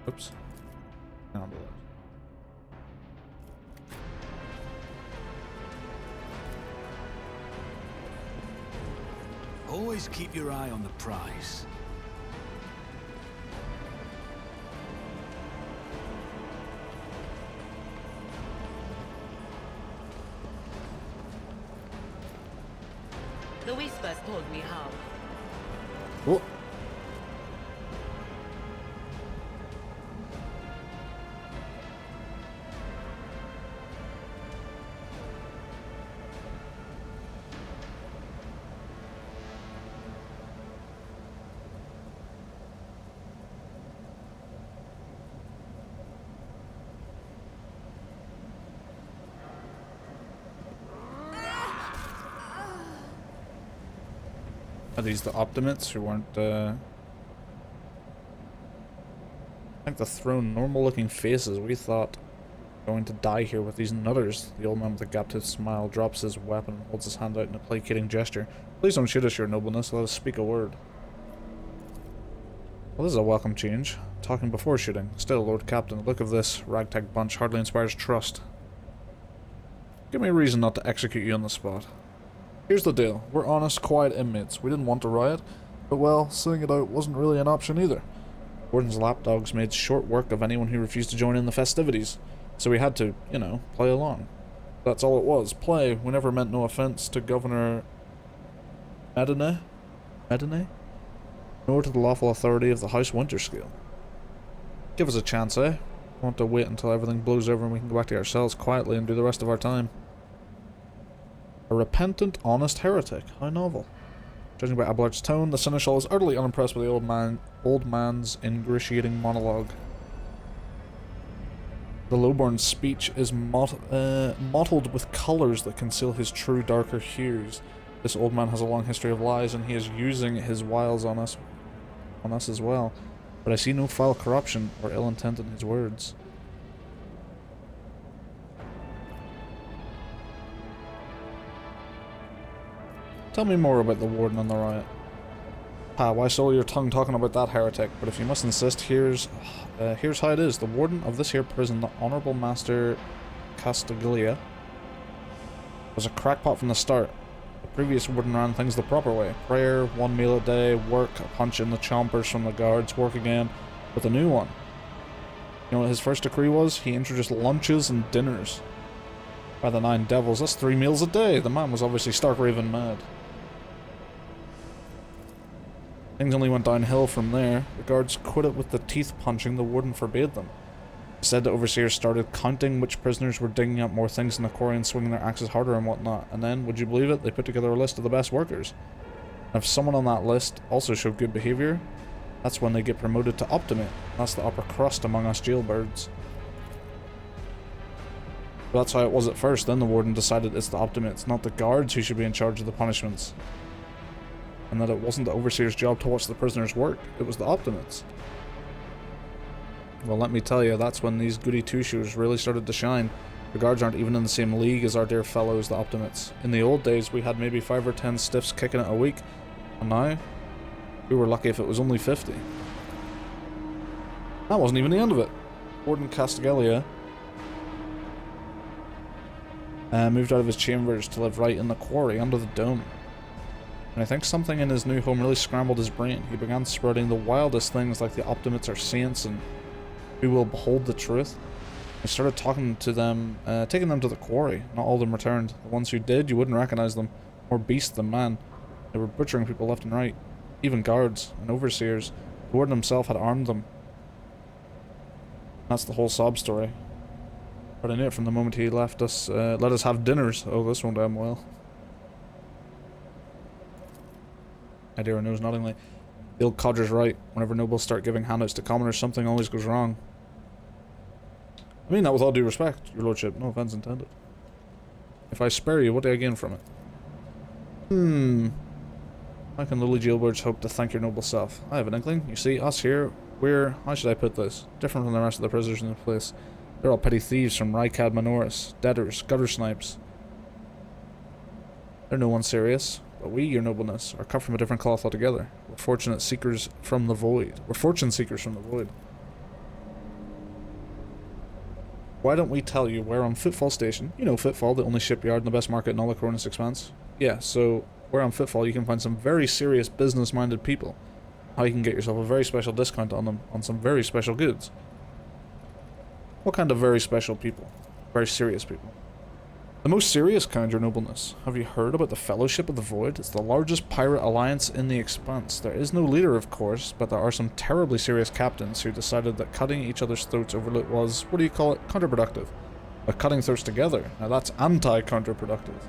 Oops. Can't do that. Always keep your eye on the prize. The whispers told me how. Oh. Are these the Optimates who weren't, I think the thrown normal looking faces we thought going to die here with these nutters. The old man with the gap-toothed smile drops his weapon and holds his hand out in a placating gesture. Please don't shoot us, your nobleness, let us speak a word. Well, this is a welcome change. Talking before shooting. Still, Lord Captain, the look of this ragtag bunch hardly inspires trust. Give me a reason not to execute you on the spot. Here's the deal. We're honest, quiet inmates. We didn't want to riot, but well, sitting it out wasn't really an option either. Warden's lapdogs made short work of anyone who refused to join in the festivities, so we had to, you know, play along. That's all it was. Play. We never meant no offense to Governor Medine? Medine? nor to the lawful authority of the House Winterscale. Give us a chance, eh? Want to wait until everything blows over and we can go back to our cells quietly and do the rest of our time. A repentant, honest heretic. How novel. Judging by Abelard's tone, the Seneschal is utterly unimpressed with the old man's ingratiating monologue. The lowborn's speech is mottled with colours that conceal his true darker hues. This old man has a long history of lies, and he is using his wiles on us as well. But I see no foul corruption or ill intent in his words. Tell me more about the warden and the riot. Pa, why soil your tongue talking about that heretic? But if you must insist, here's how it is. The warden of this here prison, the Honourable Master Castaglia, was a crackpot from the start. The previous warden ran things the proper way. Prayer, 1 meal a day, work, a punch in the chompers from the guards, work again. But the new one, you know what his first decree was? He introduced lunches and dinners. By the 9 devils, that's 3 meals a day. The man was obviously stark raving mad. Things only went downhill from there. The guards quit it with the teeth punching. The warden forbade them. Instead, the overseers started counting which prisoners were digging up more things in the quarry and swinging their axes harder and whatnot. And then, would you believe it, they put together a list of the best workers. And if someone on that list also showed good behaviour, that's when they get promoted to optimate. That's the upper crust among us jailbirds. But that's how it was at first. Then the warden decided it's the optimates, not the guards, who should be in charge of the punishments. And that it wasn't the overseer's job to watch the prisoners work, it was the optimates. Well, let me tell you, that's when these goody two-shoes really started to shine. The guards aren't even in the same league as our dear fellows, the optimates. In the old days, we had maybe 5 or 10 stiffs kicking it a week, and now, we were lucky if it was only 50. That wasn't even the end of it. Warden Castaglia moved out of his chambers to live right in the quarry under the dome. And I think something in his new home really scrambled his brain. He began spreading the wildest things like the optimates are saints and who will behold the truth. He started talking to them, taking them to the quarry. Not all of them returned. The ones who did, you wouldn't recognize them. More beast than man. They were butchering people left and right. Even guards and overseers. The warden himself had armed them. That's the whole sob story. But I knew it from the moment he left us, let us have dinners. Oh, this won't end well. Idira knows nothingly. The old codger's right. Whenever nobles start giving handouts to commoners, something always goes wrong. I mean that with all due respect, your lordship. No offense intended. If I spare you, what do I gain from it? How can lowly jailbirds hope to thank your noble self? I have an inkling. You see, us here, we're, how should I put this, different from the rest of the prisoners in the place. They're all petty thieves from Rykad Manoris, debtors, gutter snipes. They're no one serious. But we, your nobleness, are cut from a different cloth altogether. We're fortunate seekers from the void. We're fortune seekers from the void. Why don't we tell you we're on Footfall Station? You know Footfall, the only shipyard in the best market in all the Cronus Expanse. Yeah, so where on Footfall you can find some very serious business-minded people. How you can get yourself a very special discount on them, on some very special goods. What kind of very special people? Very serious people. The most serious kind, your nobleness. Have you heard about the Fellowship of the Void? It's the largest pirate alliance in the Expanse. There is no leader, of course, but there are some terribly serious captains who decided that cutting each other's throats over loot was, what do you call it, counterproductive. But cutting throats together, now that's anti-counterproductive.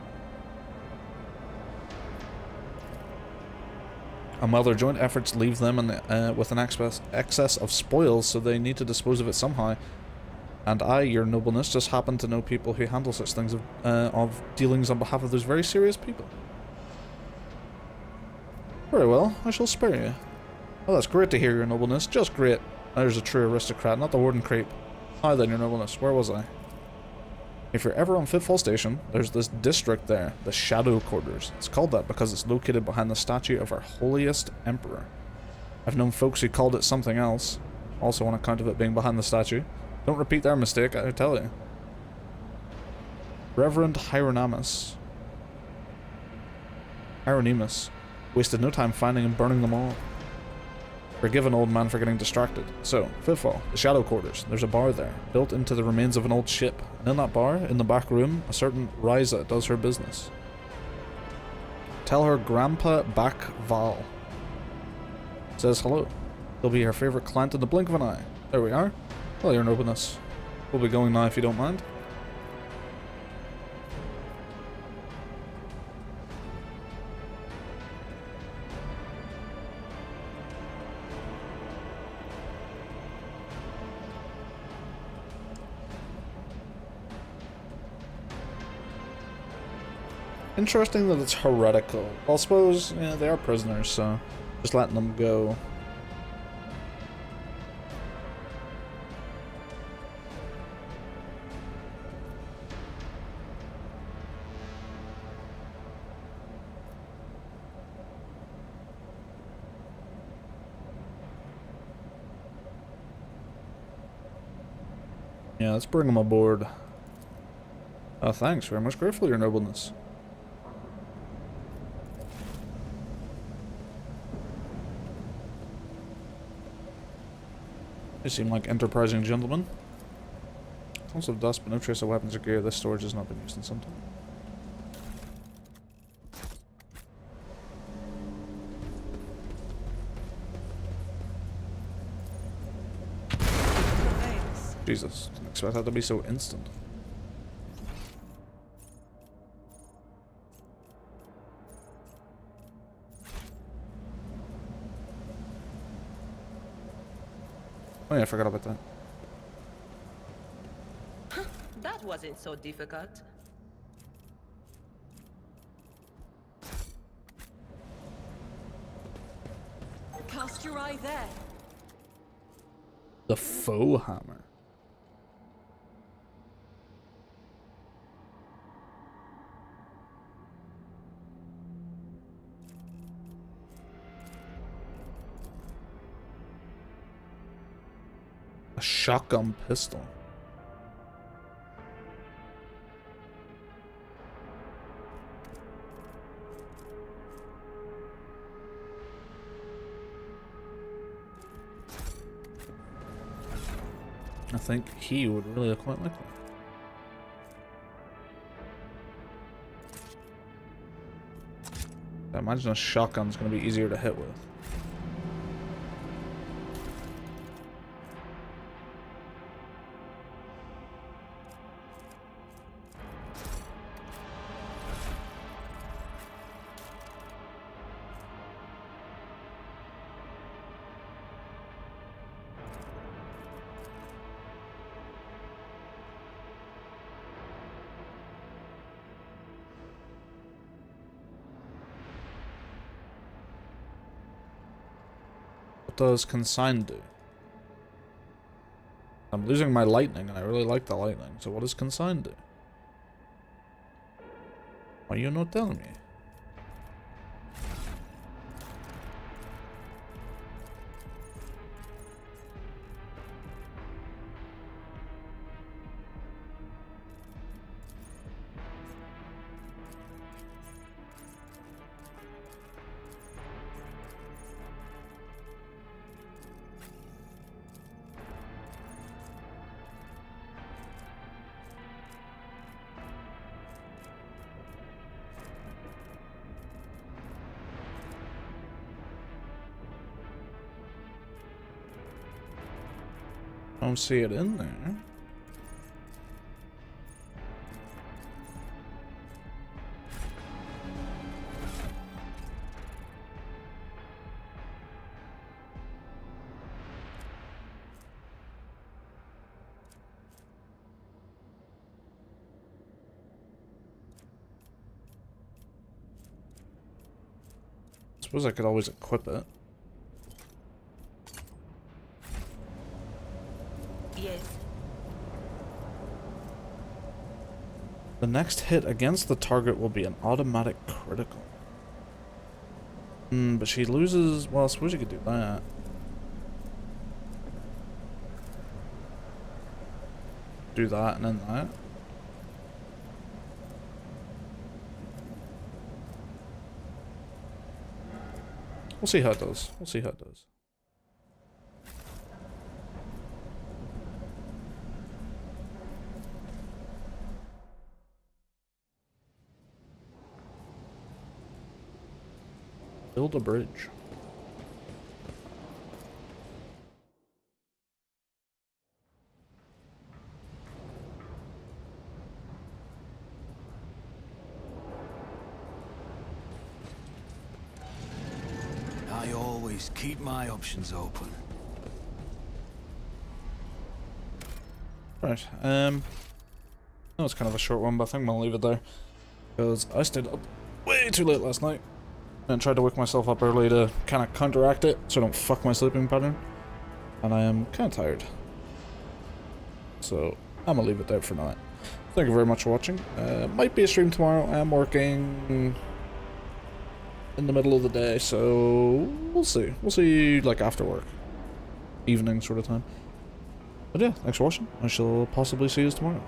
And while their joint efforts leave them with an excess of spoils, so they need to dispose of it somehow. And I, your nobleness, just happen to know people who handle such things of dealings on behalf of those very serious people. Very well, I shall spare you. Well, that's great to hear, your nobleness, just great. There's a true aristocrat, not the warden creep. Hi then, your nobleness, where was I? If you're ever on Footfall Station, there's this district there, the Shadow Quarters. It's called that because it's located behind the statue of our holiest emperor. I've known folks who called it something else, also on account of it being behind the statue. Don't repeat their mistake, I tell you. Reverend Hieronymus wasted no time finding and burning them all. Forgive an old man for getting distracted. So, Footfall, the Shadow Quarters. There's a bar there, built into the remains of an old ship. And in that bar, in the back room, a certain Ryza does her business. Tell her Grandpa Back Val Says hello. He'll be her favorite client in the blink of an eye. There we are. Well, your nobleness. We'll be going now if you don't mind. Interesting that it's heretical. Well, I suppose, yeah, they are prisoners, so just letting them go. Yeah, let's bring them aboard. Oh, thanks. Very much grateful, your nobleness. They seem like enterprising gentlemen. Tons of dust, but no trace of weapons or gear. This storage has not been used in some time. Jesus, didn't expect that to be so instant. Oh yeah, I forgot about that. That wasn't so difficult. Cast your eye there. The faux hammer. A shotgun pistol. I think he would really quite like that. I imagine a shotgun's going to be easier to hit with. What does consign do? I'm losing my lightning, and I really like the lightning. So what does consign do? Why you not telling me? I don't see it in there. I suppose I could always equip it. Yes. The next hit against the target will be an automatic critical. But she loses... Well, I suppose you could do that. Do that and then that. We'll see how it does. We'll see how it does. Build a bridge. I always keep my options open. Right, that was kind of a short one, but I think I'm gonna leave it there. Because I stayed up way too late last night. And tried to wake myself up early to kind of counteract it, so I don't fuck my sleeping pattern. And I am kind of tired. So, I'm gonna leave it there for now. Thank you very much for watching. Might be a stream tomorrow. I am working in the middle of the day, so we'll see. We'll see, like, after work. Evening sort of time. But yeah, thanks for watching. I shall possibly see you tomorrow.